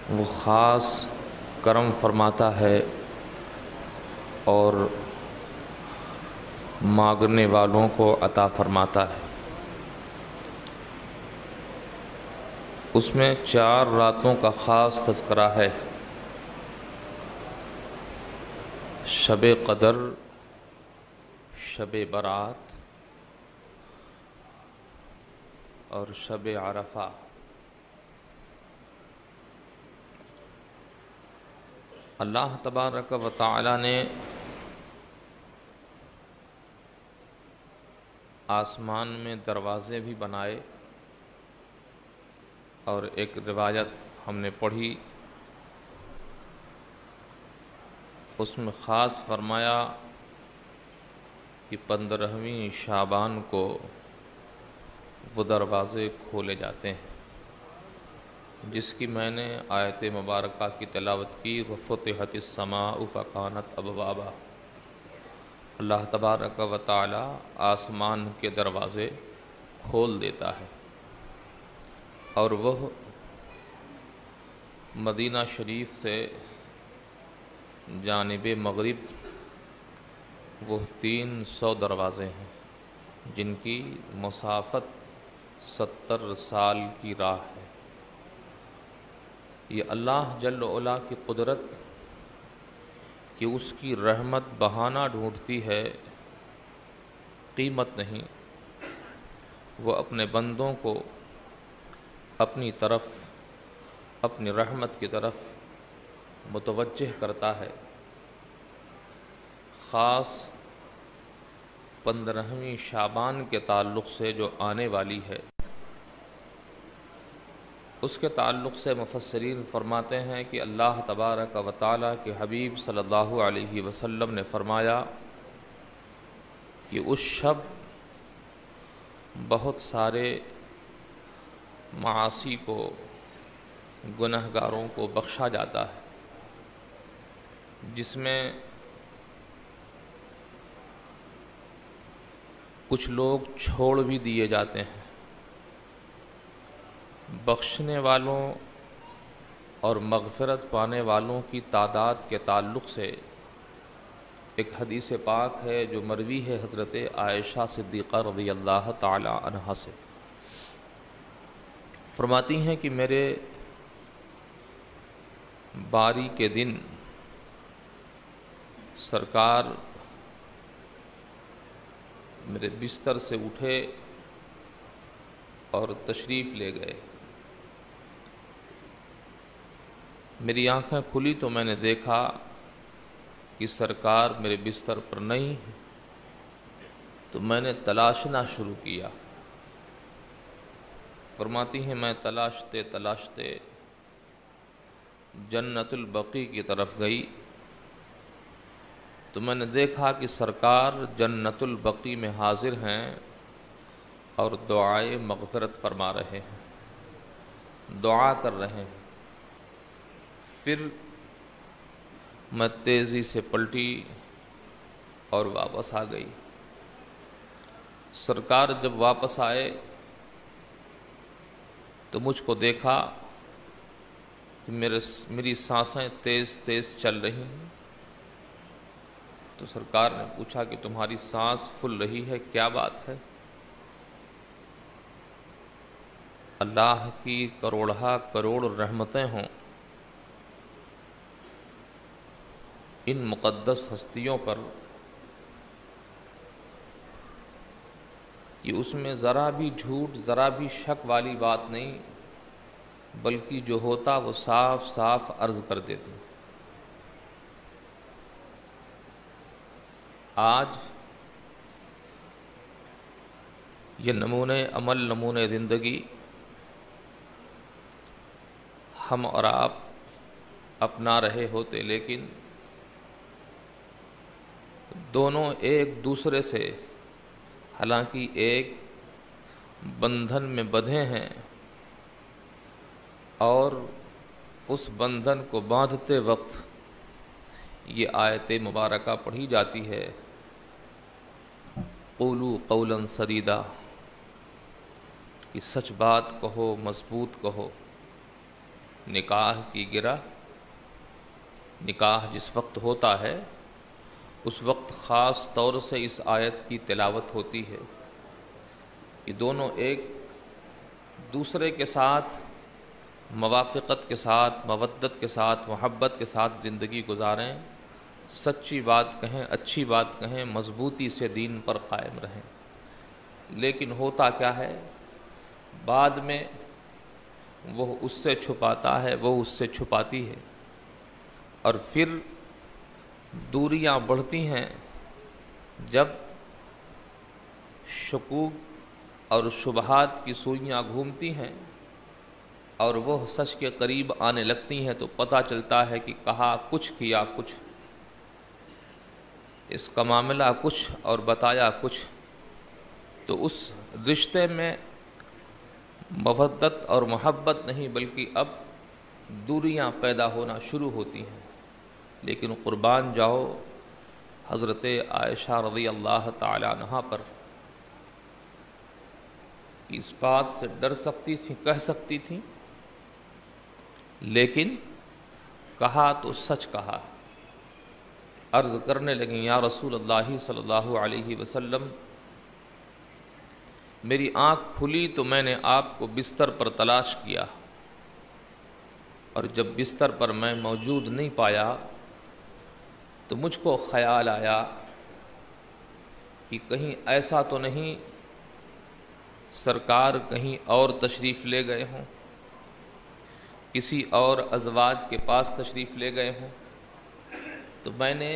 وہ خاص کرم فرماتا ہے اور مانگنے والوں کو عطا فرماتا ہے۔ اس میں 4 راتوں کا خاص تذکرہ ہے، شب قدر، شب برات اور شب عرفہ۔ اللہ تبارک و تعالی نے آسمان میں دروازے بھی بنائے، اور ایک روایت ہم نے پڑھی اس میں خاص فرمایا کہ 15ویں شعبان کو وہ دروازے کھولے جاتے ہیں، جس کی میں نے آیت مبارکہ کی تلاوت کی، وفتحت السماء فکانت ابوابا۔ اللہ تبارک و تعالی آسمان کے دروازے کھول دیتا ہے اور وہ مدینہ شریف سے جانب مغرب وہ 300 دروازے ہیں جن کی مسافت 70 سال کی راہ ہے۔ یہ اللہ جل وعلا کی قدرت کہ اس کی رحمت بہانہ ڈھونڈتی ہے، قیمت نہیں۔ وہ اپنے بندوں کو اپنی طرف، اپنی رحمت کی طرف متوجہ کرتا ہے۔ خاص 15ویں شعبان کے تعلق سے جو آنے والی ہے، اس کے تعلق سے مفسرین فرماتے ہیں کہ اللہ تبارک و تعالیٰ کے حبیب صلی اللہ علیہ وسلم نے فرمایا کہ اس شب بہت سارے معاصی کو، گنہگاروں کو بخشا جاتا ہے، جس میں کچھ لوگ چھوڑ بھی دیے جاتے ہیں۔ بخشنے والوں اور مغفرت پانے والوں کی تعداد کے تعلق سے ایک حدیث پاک ہے جو مروی ہے حضرت عائشہ صدیقہ رضی اللہ تعالی عنہا سے۔ فرماتی ہیں کہ میرے باری کے دن سرکار میرے بستر سے اٹھے اور تشریف لے گئے۔ میری آنکھیں کھلی تو میں نے دیکھا کہ سرکار میرے بستر پر نہیں، تو میں نے تلاشنا شروع کیا۔ فرماتی ہیں میں تلاشتے تلاشتے جنت البقیع کی طرف گئی تو میں نے دیکھا کہ سرکار جنت البقیع میں حاضر ہیں اور دعائے مغفرت فرما رہے ہیں، دعا کر رہے ہیں۔ پھر میں تیزی سے پلٹی اور واپس آ گئی۔ سرکار جب واپس آئے تو مجھ کو دیکھا کہ میری سانسیں تیز تیز چل رہی ہیں، تو سرکار نے پوچھا کہ تمہاری سانس پھول رہی ہے، کیا بات ہے؟ اللہ کی کروڑہ کروڑ رحمتیں ہوں ان مقدس ہستیوں پر کہ اس میں ذرا بھی جھوٹ، ذرا بھی شک والی بات نہیں، بلکہ جو ہوتا وہ صاف صاف عرض کر دیتے۔ آج یہ نمونے عمل، نمونے زندگی ہم اور آپ اپنا رہے ہوتے، لیکن دونوں ایک دوسرے سے حالانکہ ایک بندھن میں بندھے ہیں، اور اس بندھن کو باندھتے وقت یہ آیت مبارکہ پڑھی جاتی ہے، قولوا قولا سدیدا، کہ سچ بات کہو، مضبوط کہو۔ نکاح کی گرہ، نکاح جس وقت ہوتا ہے اس وقت خاص طور سے اس آیت کی تلاوت ہوتی ہے کہ دونوں ایک دوسرے کے ساتھ موافقت کے ساتھ، مودت کے ساتھ، محبت کے ساتھ زندگی گزاریں، سچی بات کہیں، اچھی بات کہیں، مضبوطی سے دین پر قائم رہیں۔ لیکن ہوتا کیا ہے، بعد میں وہ اس سے چھپاتا ہے، وہ اس سے چھپاتی ہے، اور پھر دوریاں بڑھتی ہیں جب شکوک اور شبہات کی سوئیاں گھومتی ہیں اور وہ سچ کے قریب آنے لگتی ہیں، تو پتہ چلتا ہے کہ کہا کچھ، کیا کچھ، اس کا معاملہ کچھ اور بتایا کچھ۔ تو اس رشتے میں مودت اور محبت نہیں بلکہ اب دوریاں پیدا ہونا شروع ہوتی ہیں۔ لیکن قربان جاؤ حضرت عائشہ رضی اللہ تعالی عنہا پر، اس بات سے ڈر سکتی تھی، کہہ سکتی تھی، لیکن کہا تو سچ کہا۔ عرض کرنے لگیں یا رسول اللہ صلی اللہ علیہ وسلم، میری آنکھ کھلی تو میں نے آپ کو بستر پر تلاش کیا، اور جب بستر پر میں موجود نہیں پایا تو مجھ کو خیال آیا کہ کہیں ایسا تو نہیں سرکار کہیں اور تشریف لے گئے ہوں، کسی اور ازواج کے پاس تشریف لے گئے ہوں۔ تو میں نے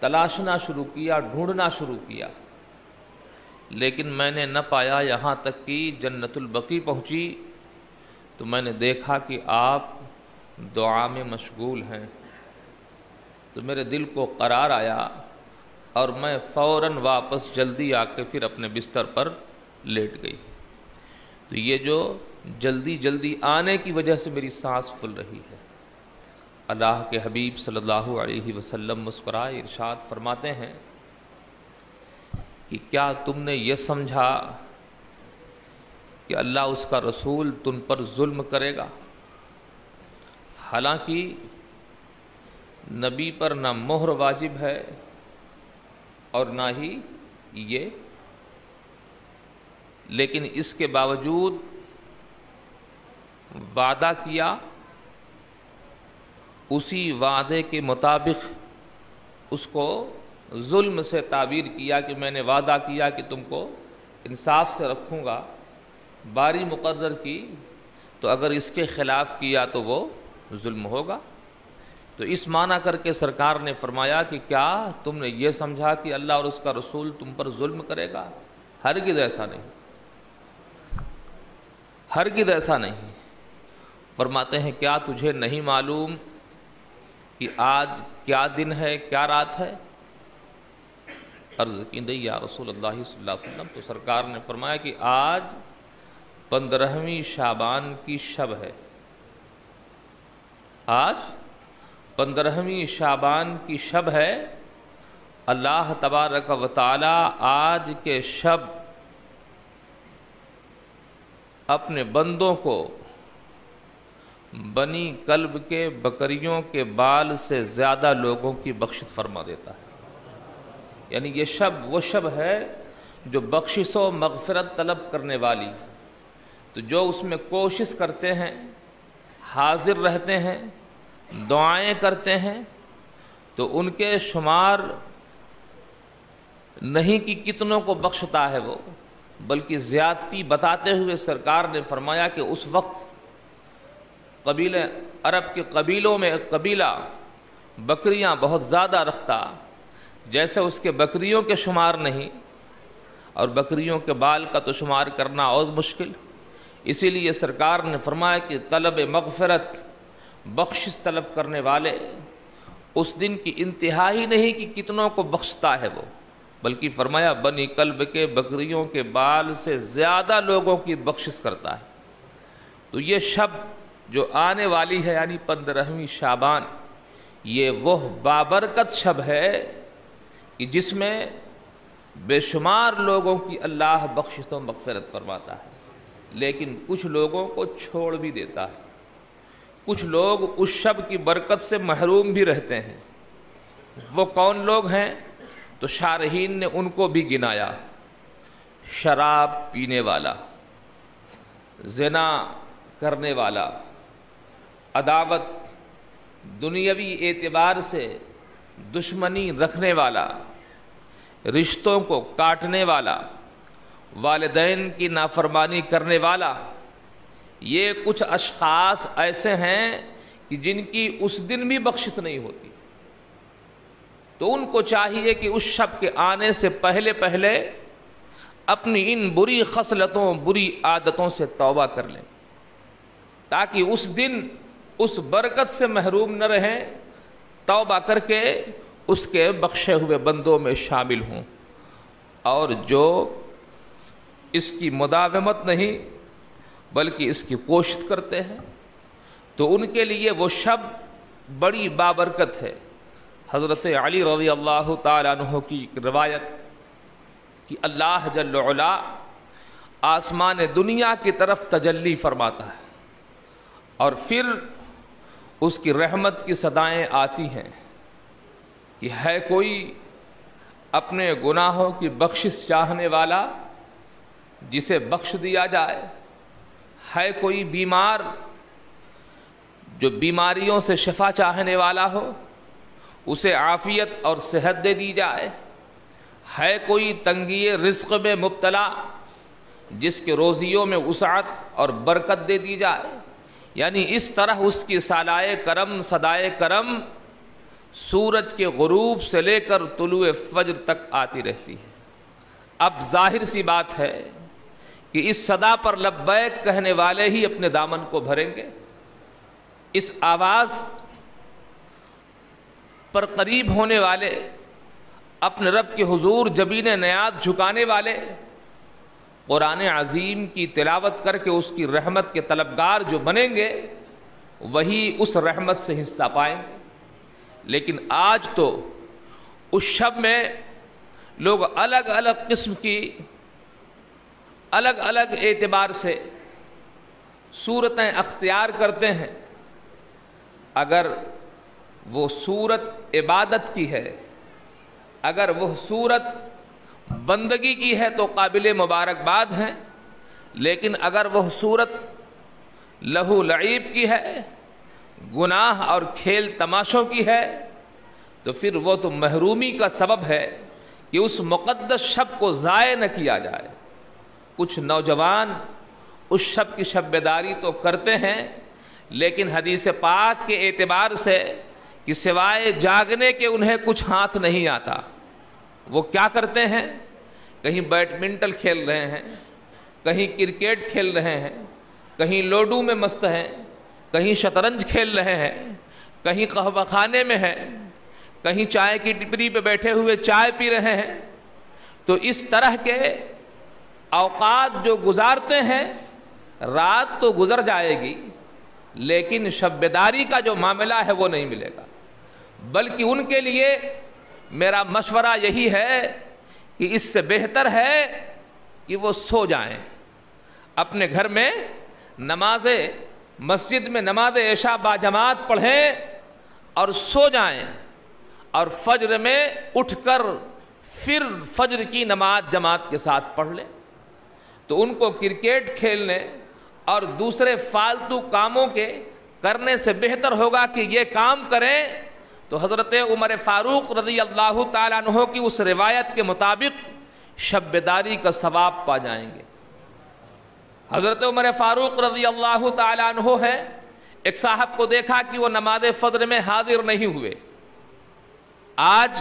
تلاشنا شروع کیا، ڈھونڈنا شروع کیا، لیکن میں نے نہ پایا۔ یہاں تک کہ جنت البقیع پہنچی تو میں نے دیکھا کہ آپ دعا میں مشغول ہیں۔ تو میرے دل کو قرار آیا اور میں فوراً واپس جلدی آ کے پھر اپنے بستر پر لیٹ گئی۔ تو یہ جو جلدی جلدی آنے کی وجہ سے میری سانس پھول رہی ہے۔ اللہ کے حبیب صلی اللہ علیہ وسلم مسکرائے ارشاد فرماتے ہیں کہ کیا تم نے یہ سمجھا کہ اللہ اس کا رسول تم پر ظلم کرے گا؟ حالانکہ نبی پر نہ مہر واجب ہے اور نہ ہی یہ، لیکن اس کے باوجود وعدہ کیا، اسی وعدے کے مطابق اس کو ظلم سے تعبیر کیا کہ میں نے وعدہ کیا کہ تم کو انصاف سے رکھوں گا، باری مقرر کی، تو اگر اس کے خلاف کیا تو وہ ظلم ہوگا۔ تو اس معنی کر کے سرکار نے فرمایا کہ کیا تم نے یہ سمجھا کہ اللہ اور اس کا رسول تم پر ظلم کرے گا؟ ہرگز ایسا نہیں، ہرگز ایسا نہیں۔ فرماتے ہیں کیا تجھے نہیں معلوم کہ آج کیا دن ہے، کیا رات ہے؟ عرض کی نہیں یا رسول اللہ صلی اللہ علیہ وسلم۔ تو سرکار نے فرمایا کہ آج 15ویں شعبان کی شب ہے، آج 15ویں شعبان کی شب ہے۔ اللہ تبارک و تعالی آج کے شب اپنے بندوں کو بنی کلب کے بکریوں کے بال سے زیادہ لوگوں کی بخشش فرما دیتا ہے۔ یعنی یہ شب وہ شب ہے جو بخشش و مغفرت طلب کرنے والی، تو جو اس میں کوشش کرتے ہیں، حاضر رہتے ہیں، دعائیں کرتے ہیں، تو ان کے شمار نہیں کہ کتنوں کو بخشتا ہے وہ، بلکہ زیادتی بتاتے ہوئے سرکار نے فرمایا کہ اس وقت قبیلے عرب کے قبیلوں میں ایک قبیلہ بکریاں بہت زیادہ رکھتا، جیسے اس کے بکریوں کے شمار نہیں، اور بکریوں کے بال کا تو شمار کرنا اور مشکل۔ اسی لیے سرکار نے فرمایا کہ طلب مغفرت، بخشش طلب کرنے والے اس دن کی انتہا ہی نہیں کہ کتنوں کو بخشتا ہے وہ، بلکہ فرمایا بنی کلب کے بکریوں کے بال سے زیادہ لوگوں کی بخشش کرتا ہے۔ تو یہ شب جو آنے والی ہے، یعنی 15ویں شعبان، یہ وہ بابرکت شب ہے کہ جس میں بے شمار لوگوں کی اللہ بخشش و مغفرت فرماتا ہے، لیکن کچھ لوگوں کو چھوڑ بھی دیتا ہے۔ کچھ لوگ اس شب کی برکت سے محروم بھی رہتے ہیں۔ وہ کون لوگ ہیں؟ تو شارحین نے ان کو بھی گنایا: شراب پینے والا، زنا کرنے والا، عداوت، دنیاوی اعتبار سے دشمنی رکھنے والا، رشتوں کو کاٹنے والا، والدین کی نافرمانی کرنے والا۔ یہ کچھ اشخاص ایسے ہیں کہ جن کی اس دن بھی بخشش نہیں ہوتی، تو ان کو چاہیے کہ اس شب کے آنے سے پہلے پہلے اپنی ان بری خصلتوں، بری عادتوں سے توبہ کر لیں، تاکہ اس دن اس برکت سے محروم نہ رہیں، توبہ کر کے اس کے بخشے ہوئے بندوں میں شامل ہوں۔ اور جو اس کی مداومت نہیں بلکہ اس کی کوشش کرتے ہیں، تو ان کے لیے وہ شب بڑی بابرکت ہے۔ حضرت علی رضی اللہ تعالیٰ عنہ کی روایت کہ اللہ جل وعلا آسمان دنیا کی طرف تجلی فرماتا ہے، اور پھر اس کی رحمت کی صدائیں آتی ہیں کہ ہے کوئی اپنے گناہوں کی بخشش چاہنے والا جسے بخش دیا جائے؟ ہے کوئی بیمار جو بیماریوں سے شفا چاہنے والا ہو؟ اسے عافیت اور صحت دے دی جائے، ہے کوئی تنگی رزق میں مبتلا جس کے روزیوں میں وسعت اور برکت دے دی جائے۔ یعنی اس طرح اس کی سالائے کرم صدائے کرم سورج کے غروب سے لے کر طلوع فجر تک آتی رہتی ہے۔ اب ظاہر سی بات ہے کہ اس صدا پر لبیک کہنے والے ہی اپنے دامن کو بھریں گے، اس آواز پر قریب ہونے والے، اپنے رب کے حضور جبین نیاد جھکانے والے، قرآن عظیم کی تلاوت کر کے اس کی رحمت کے طلبگار جو بنیں گے وہی اس رحمت سے حصہ پائیں گے۔ لیکن آج تو اس شب میں لوگ الگ الگ قسم کی الگ الگ اعتبار سے صورتیں اختیار کرتے ہیں۔ اگر وہ صورت عبادت کی ہے، اگر وہ صورت بندگی کی ہے تو قابل مبارکباد ہیں، لیکن اگر وہ صورت لہو لعیب کی ہے، گناہ اور کھیل تماشوں کی ہے، تو پھر وہ تو محرومی کا سبب ہے کہ اس مقدس شب کو ضائع نہ کیا جائے۔ کچھ نوجوان اس شب کی شب بیداری تو کرتے ہیں، لیکن حدیث پاک کے اعتبار سے کہ سوائے جاگنے کے انہیں کچھ ہاتھ نہیں آتا۔ وہ کیا کرتے ہیں؟ کہیں بیڈمنٹن کھیل رہے ہیں، کہیں کرکٹ کھیل رہے ہیں، کہیں لوڈو میں مست ہیں، کہیں شطرنج کھیل رہے ہیں، کہیں قہوہ خانے میں ہیں، کہیں چائے کی ٹپری پہ بیٹھے ہوئے چائے پی رہے ہیں۔ تو اس طرح کے اوقات جو گزارتے ہیں، رات تو گزر جائے گی لیکن شب بیداری کا جو معاملہ ہے وہ نہیں ملے گا۔ بلکہ ان کے لیے میرا مشورہ یہی ہے کہ اس سے بہتر ہے کہ وہ سو جائیں، اپنے گھر میں مسجد میں نماز عشاء باجماعت پڑھیں اور سو جائیں، اور فجر میں اٹھ کر پھر فجر کی نماز جماعت کے ساتھ پڑھ لیں۔ تو ان کو کرکٹ کھیلنے اور دوسرے فالتو کاموں کے کرنے سے بہتر ہوگا کہ یہ کام کریں۔ تو حضرت عمر فاروق رضی اللہ تعالیٰ عنہ کی اس روایت کے مطابق شب بیداری کا ثواب پا جائیں گے۔ حضرت عمر فاروق رضی اللہ تعالیٰ عنہ ہے، ایک صاحب کو دیکھا کہ وہ نماز فجر میں حاضر نہیں ہوئے۔ آج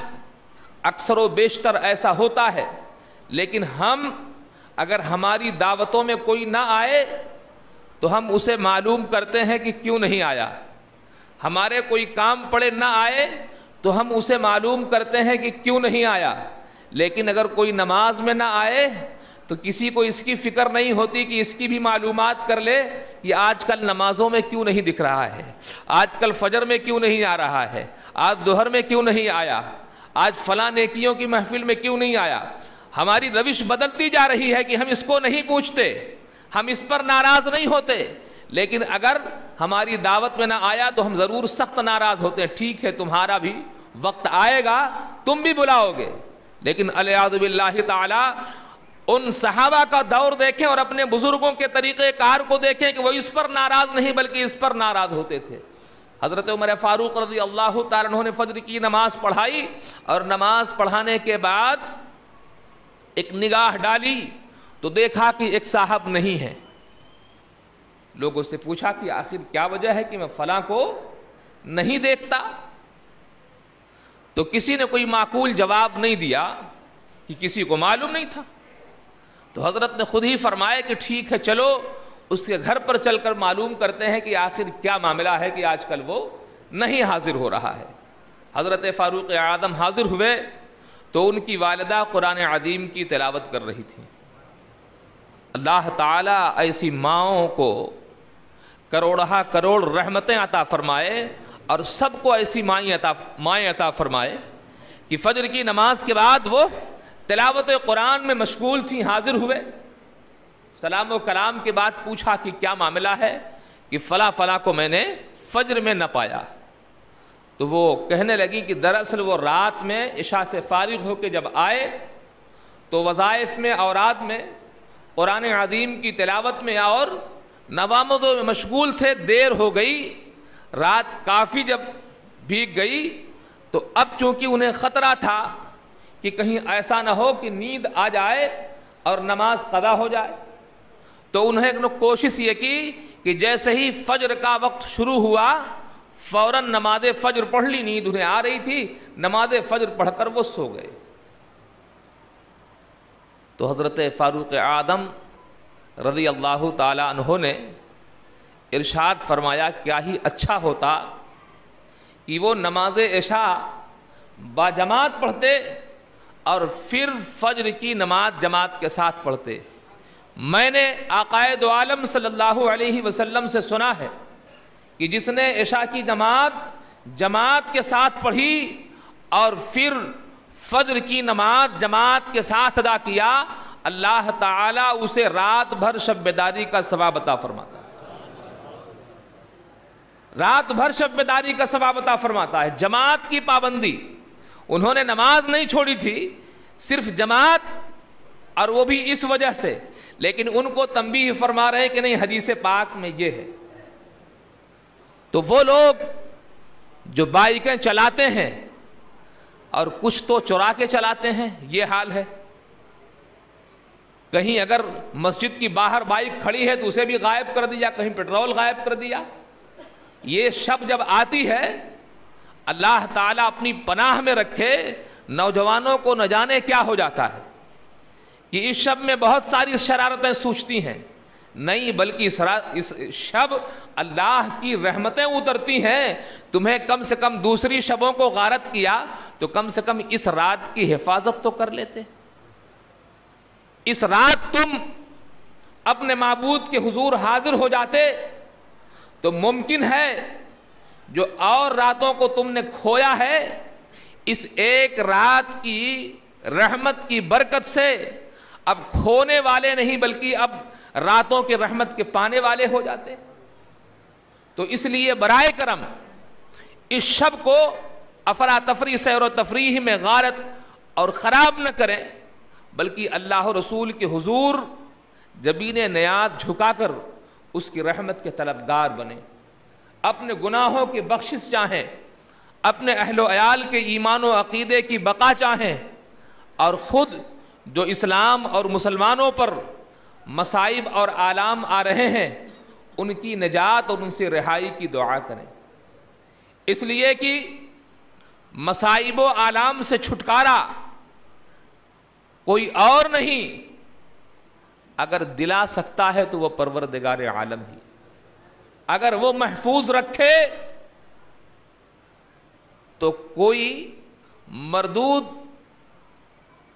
اکثر و بیشتر ایسا ہوتا ہے، لیکن ہم اگر ہماری دعوتوں میں کوئی نہ آئے تو ہم اسے معلوم کرتے ہیں کہ کیوں نہیں آیا، ہمارے کوئی کام پڑے نہ آئے تو ہم اسے معلوم کرتے ہیں کہ کیوں نہیں آیا۔ لیکن اگر کوئی نماز میں نہ آئے تو کسی کو اس کی فکر نہیں ہوتی کہ اس کی بھی معلومات کر لے کہ آج کل نمازوں میں کیوں نہیں دکھ رہا ہے، آج کل فجر میں کیوں نہیں آ رہا ہے، آج ظہر میں کیوں نہیں آیا، آج فلاں نیکیوں کی محفل میں کیوں نہیں آیا۔ ہماری روش بدلتی جا رہی ہے کہ ہم اس کو نہیں پوچھتے، ہم اس پر ناراض نہیں ہوتے، لیکن اگر ہماری دعوت میں نہ آیا تو ہم ضرور سخت ناراض ہوتے ہیں۔ ٹھیک ہے، تمہارا بھی وقت آئے گا، تم بھی بلاؤ گے، لیکن الیاذ باللہ تعالی ان صحابہ کا دور دیکھیں اور اپنے بزرگوں کے طریقہ کار کو دیکھیں کہ وہ اس پر ناراض نہیں بلکہ اس پر ناراض ہوتے تھے۔ حضرت عمر فاروق رضی اللہ تعالیٰ عنہ نے فجر کی نماز پڑھائی، اور نماز پڑھانے کے بعد ایک نگاہ ڈالی تو دیکھا کہ ایک صاحب نہیں ہے۔ لوگوں سے پوچھا کہ آخر کیا وجہ ہے کہ میں فلاں کو نہیں دیکھتا؟ تو کسی نے کوئی معقول جواب نہیں دیا کہ کسی کو معلوم نہیں تھا۔ تو حضرت نے خود ہی فرمایا کہ ٹھیک ہے، چلو اس کے گھر پر چل کر معلوم کرتے ہیں کہ آخر کیا معاملہ ہے کہ آج کل وہ نہیں حاضر ہو رہا ہے۔ حضرت فاروق اعظم حاضر ہوئے تو ان کی والدہ قرآن عظیم کی تلاوت کر رہی تھی۔ اللہ تعالیٰ ایسی ماؤں کو کروڑہ کروڑ رحمتیں عطا فرمائے، اور سب کو ایسی مائیں عطا فرمائے کہ فجر کی نماز کے بعد وہ تلاوت قرآن میں مشغول تھیں، حاضر ہوئے۔ سلام و کلام کے بعد پوچھا کہ کیا معاملہ ہے کہ فلاں فلاں کو میں نے فجر میں نہ پایا۔ تو وہ کہنے لگی کہ دراصل وہ رات میں عشاء سے فارغ ہو کے جب آئے تو وظائف میں، اوراد میں، قرآن عظیم کی تلاوت میں اور نوامدوں میں مشغول تھے، دیر ہو گئی، رات کافی جب بھیگ گئی تو اب چونکہ انہیں خطرہ تھا کہ کہیں ایسا نہ ہو کہ نیند آ جائے اور نماز قضا ہو جائے، تو انہیں کوشش یہ کی کہ جیسے ہی فجر کا وقت شروع ہوا فوراً نماز فجر پڑھ لی، نیند انہیں آ رہی تھی، نماز فجر پڑھ کر وہ سو گئے۔ تو حضرت فاروق اعظم رضی اللہ تعالی عنہ نے ارشاد فرمایا کیا ہی اچھا ہوتا کہ وہ نماز عشاء باجماعت پڑھتے اور پھر فجر کی نماز جماعت کے ساتھ پڑھتے۔ میں نے آقائے دو عالم صلی اللہ علیہ وسلم سے سنا ہے کہ جس نے عشاء کی نماز جماعت کے ساتھ پڑھی اور پھر فجر کی نماز جماعت کے ساتھ ادا کیا، اللہ تعالیٰ اسے رات بھر شب بیداری کا ثواب عطا فرماتا ہے، رات بھر شب بیداری کا ثواب عطا فرماتا ہے۔ جماعت کی پابندی، انہوں نے نماز نہیں چھوڑی تھی، صرف جماعت، اور وہ بھی اس وجہ سے، لیکن ان کو تنبیہ فرما رہے کہ نہیں حدیث پاک میں یہ ہے۔ تو وہ لوگ جو بائیکیں چلاتے ہیں اور کچھ تو چرا کے چلاتے ہیں، یہ حال ہے۔ کہیں اگر مسجد کی باہر بائک کھڑی ہے تو اسے بھی غائب کر دیا، کہیں پیٹرول غائب کر دیا۔ یہ شب جب آتی ہے، اللہ تعالیٰ اپنی پناہ میں رکھے، نوجوانوں کو نہ جانے کیا ہو جاتا ہے کہ اس شب میں بہت ساری شرارتیں سوچتی ہیں، نہیں بلکہ اس شب اللہ کی رحمتیں اترتی ہیں۔ تمہیں کم سے کم دوسری شبوں کو غارت کیا تو کم سے کم اس رات کی حفاظت تو کر لیتے۔ اس رات تم اپنے معبود کے حضور حاضر ہو جاتے تو ممکن ہے جو اور راتوں کو تم نے کھویا ہے، اس ایک رات کی رحمت کی برکت سے اب کھونے والے نہیں بلکہ اب راتوں کی رحمت کے پانے والے ہو جاتے۔ تو اس لیے برائے کرم اس شب کو افراتفری سیر و تفریح میں غارت اور خراب نہ کریں، بلکہ اللہ رسول کے حضور جبین نیاز جھکا کر اس کی رحمت کے طلبگار بنیں، اپنے گناہوں کی بخشش چاہیں، اپنے اہل و عیال کے ایمان و عقیدے کی بقا چاہیں، اور خود جو اسلام اور مسلمانوں پر مصائب اور آلام آ رہے ہیں ان کی نجات اور ان سے رہائی کی دعا کریں، اس لیے کہ مصائب و آلام سے چھٹکارا کوئی اور نہیں، اگر دلا سکتا ہے تو وہ پروردگار عالم ہی، اگر وہ محفوظ رکھے تو کوئی مردود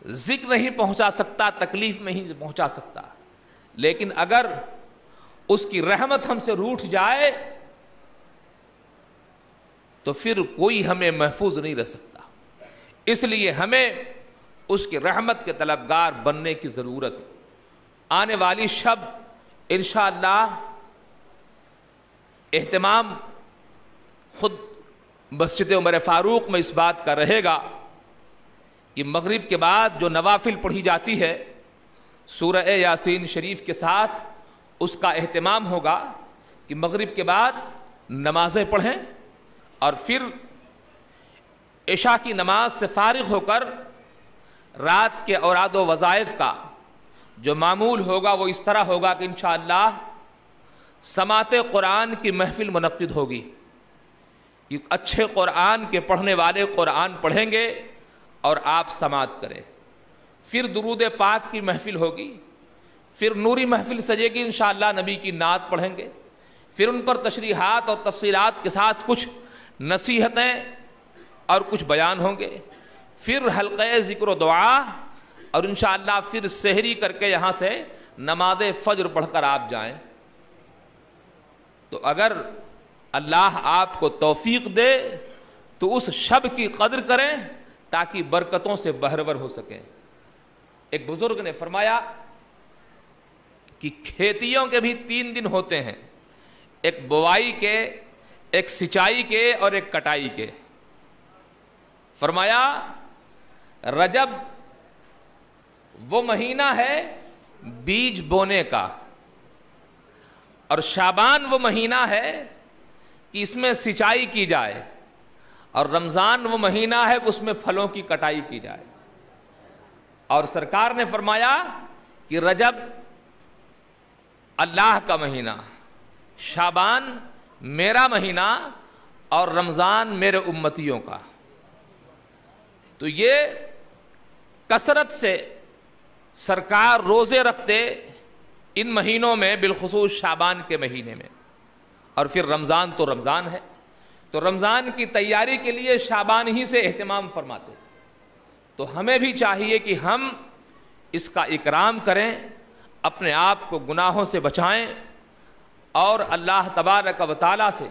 ذکر نہیں پہنچا سکتا، تکلیف نہیں پہنچا سکتا، لیکن اگر اس کی رحمت ہم سے روٹھ جائے تو پھر کوئی ہمیں محفوظ نہیں رہ سکتا۔ اس لیے ہمیں اس کی رحمت کے طلبگار بننے کی ضرورت۔ آنے والی شب انشاءاللہ اہتمام خود مسجد عمر فاروق میں اس بات کا رہے گا کہ مغرب کے بعد جو نوافل پڑھی جاتی ہے سورہ یاسین شریف کے ساتھ، اس کا اہتمام ہوگا کہ مغرب کے بعد نمازیں پڑھیں اور پھر عشاء کی نماز سے فارغ ہو کر رات کے اوراد و وظائف کا جو معمول ہوگا وہ اس طرح ہوگا کہ انشاءاللہ سماعت قرآن کی محفل منعقد ہوگی۔ اچھے قرآن کے پڑھنے والے قرآن پڑھیں گے اور آپ سماعت کریں، پھر درود پاک کی محفل ہوگی، پھر نوری محفل سجے گی، انشاءاللہ نبی کی نعت پڑھیں گے، پھر ان پر تشریحات اور تفصیلات کے ساتھ کچھ نصیحتیں اور کچھ بیان ہوں گے، پھر حلقہ ذکر و دعا، اور انشاءاللہ پھر سحری کر کے یہاں سے نماز فجر پڑھ کر آپ جائیں۔ تو اگر اللہ آپ کو توفیق دے تو اس شب کی قدر کریں تاکہ برکتوں سے بہرور ہو سکیں۔ ایک بزرگ نے فرمایا کہ کھیتیوں کے بھی 3 دن ہوتے ہیں، ایک بوائی کے، ایک سچائی کے اور ایک کٹائی کے۔ فرمایا رجب وہ مہینہ ہے بیج بونے کا، اور شعبان وہ مہینہ ہے کہ اس میں سچائی کی جائے، اور رمضان وہ مہینہ ہے کہ اس میں پھلوں کی کٹائی کی جائے. اور سرکار نے فرمایا کہ رجب اللہ کا مہینہ، شعبان میرا مہینہ اور رمضان میرے امتیوں کا. تو یہ کثرت سے سرکار روزے رکھتے ان مہینوں میں، بالخصوص شعبان کے مہینے میں. اور پھر رمضان تو رمضان ہے، تو رمضان کی تیاری کے لیے شعبان ہی سے اہتمام فرماتے. تو ہمیں بھی چاہیے کہ ہم اس کا اکرام کریں، اپنے آپ کو گناہوں سے بچائیں اور اللہ تبارک و تعالیٰ سے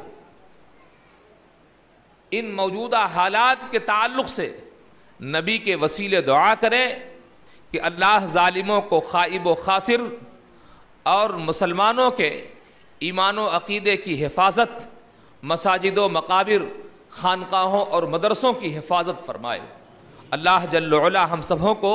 ان موجودہ حالات کے تعلق سے نبی کے وسیلے دعا کریں کہ اللہ ظالموں کو خائب و خاسر اور مسلمانوں کے ایمان و عقیدے کی حفاظت، مساجد و مقابر، خانقاہوں اور مدرسوں کی حفاظت فرمائے. اللہ جل وعلا ہم سبوں کو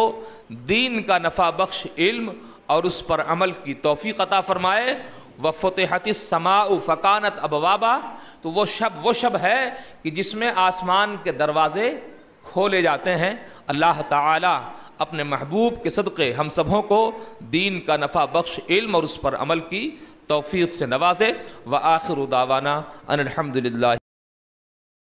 دین کا نفع بخش علم اور اس پر عمل کی توفیق عطا فرمائے. وفتحت السماء فکانت ابوابا، تو وہ شب ہے کہ جس میں آسمان کے دروازے کھولے جاتے ہیں. اللہ تعالی اپنے محبوب کے صدقے ہم سبوں کو دین کا نفع بخش علم اور اس پر عمل کی توفیق سے نوازے. وآخر دعوانا ان الحمدللہ.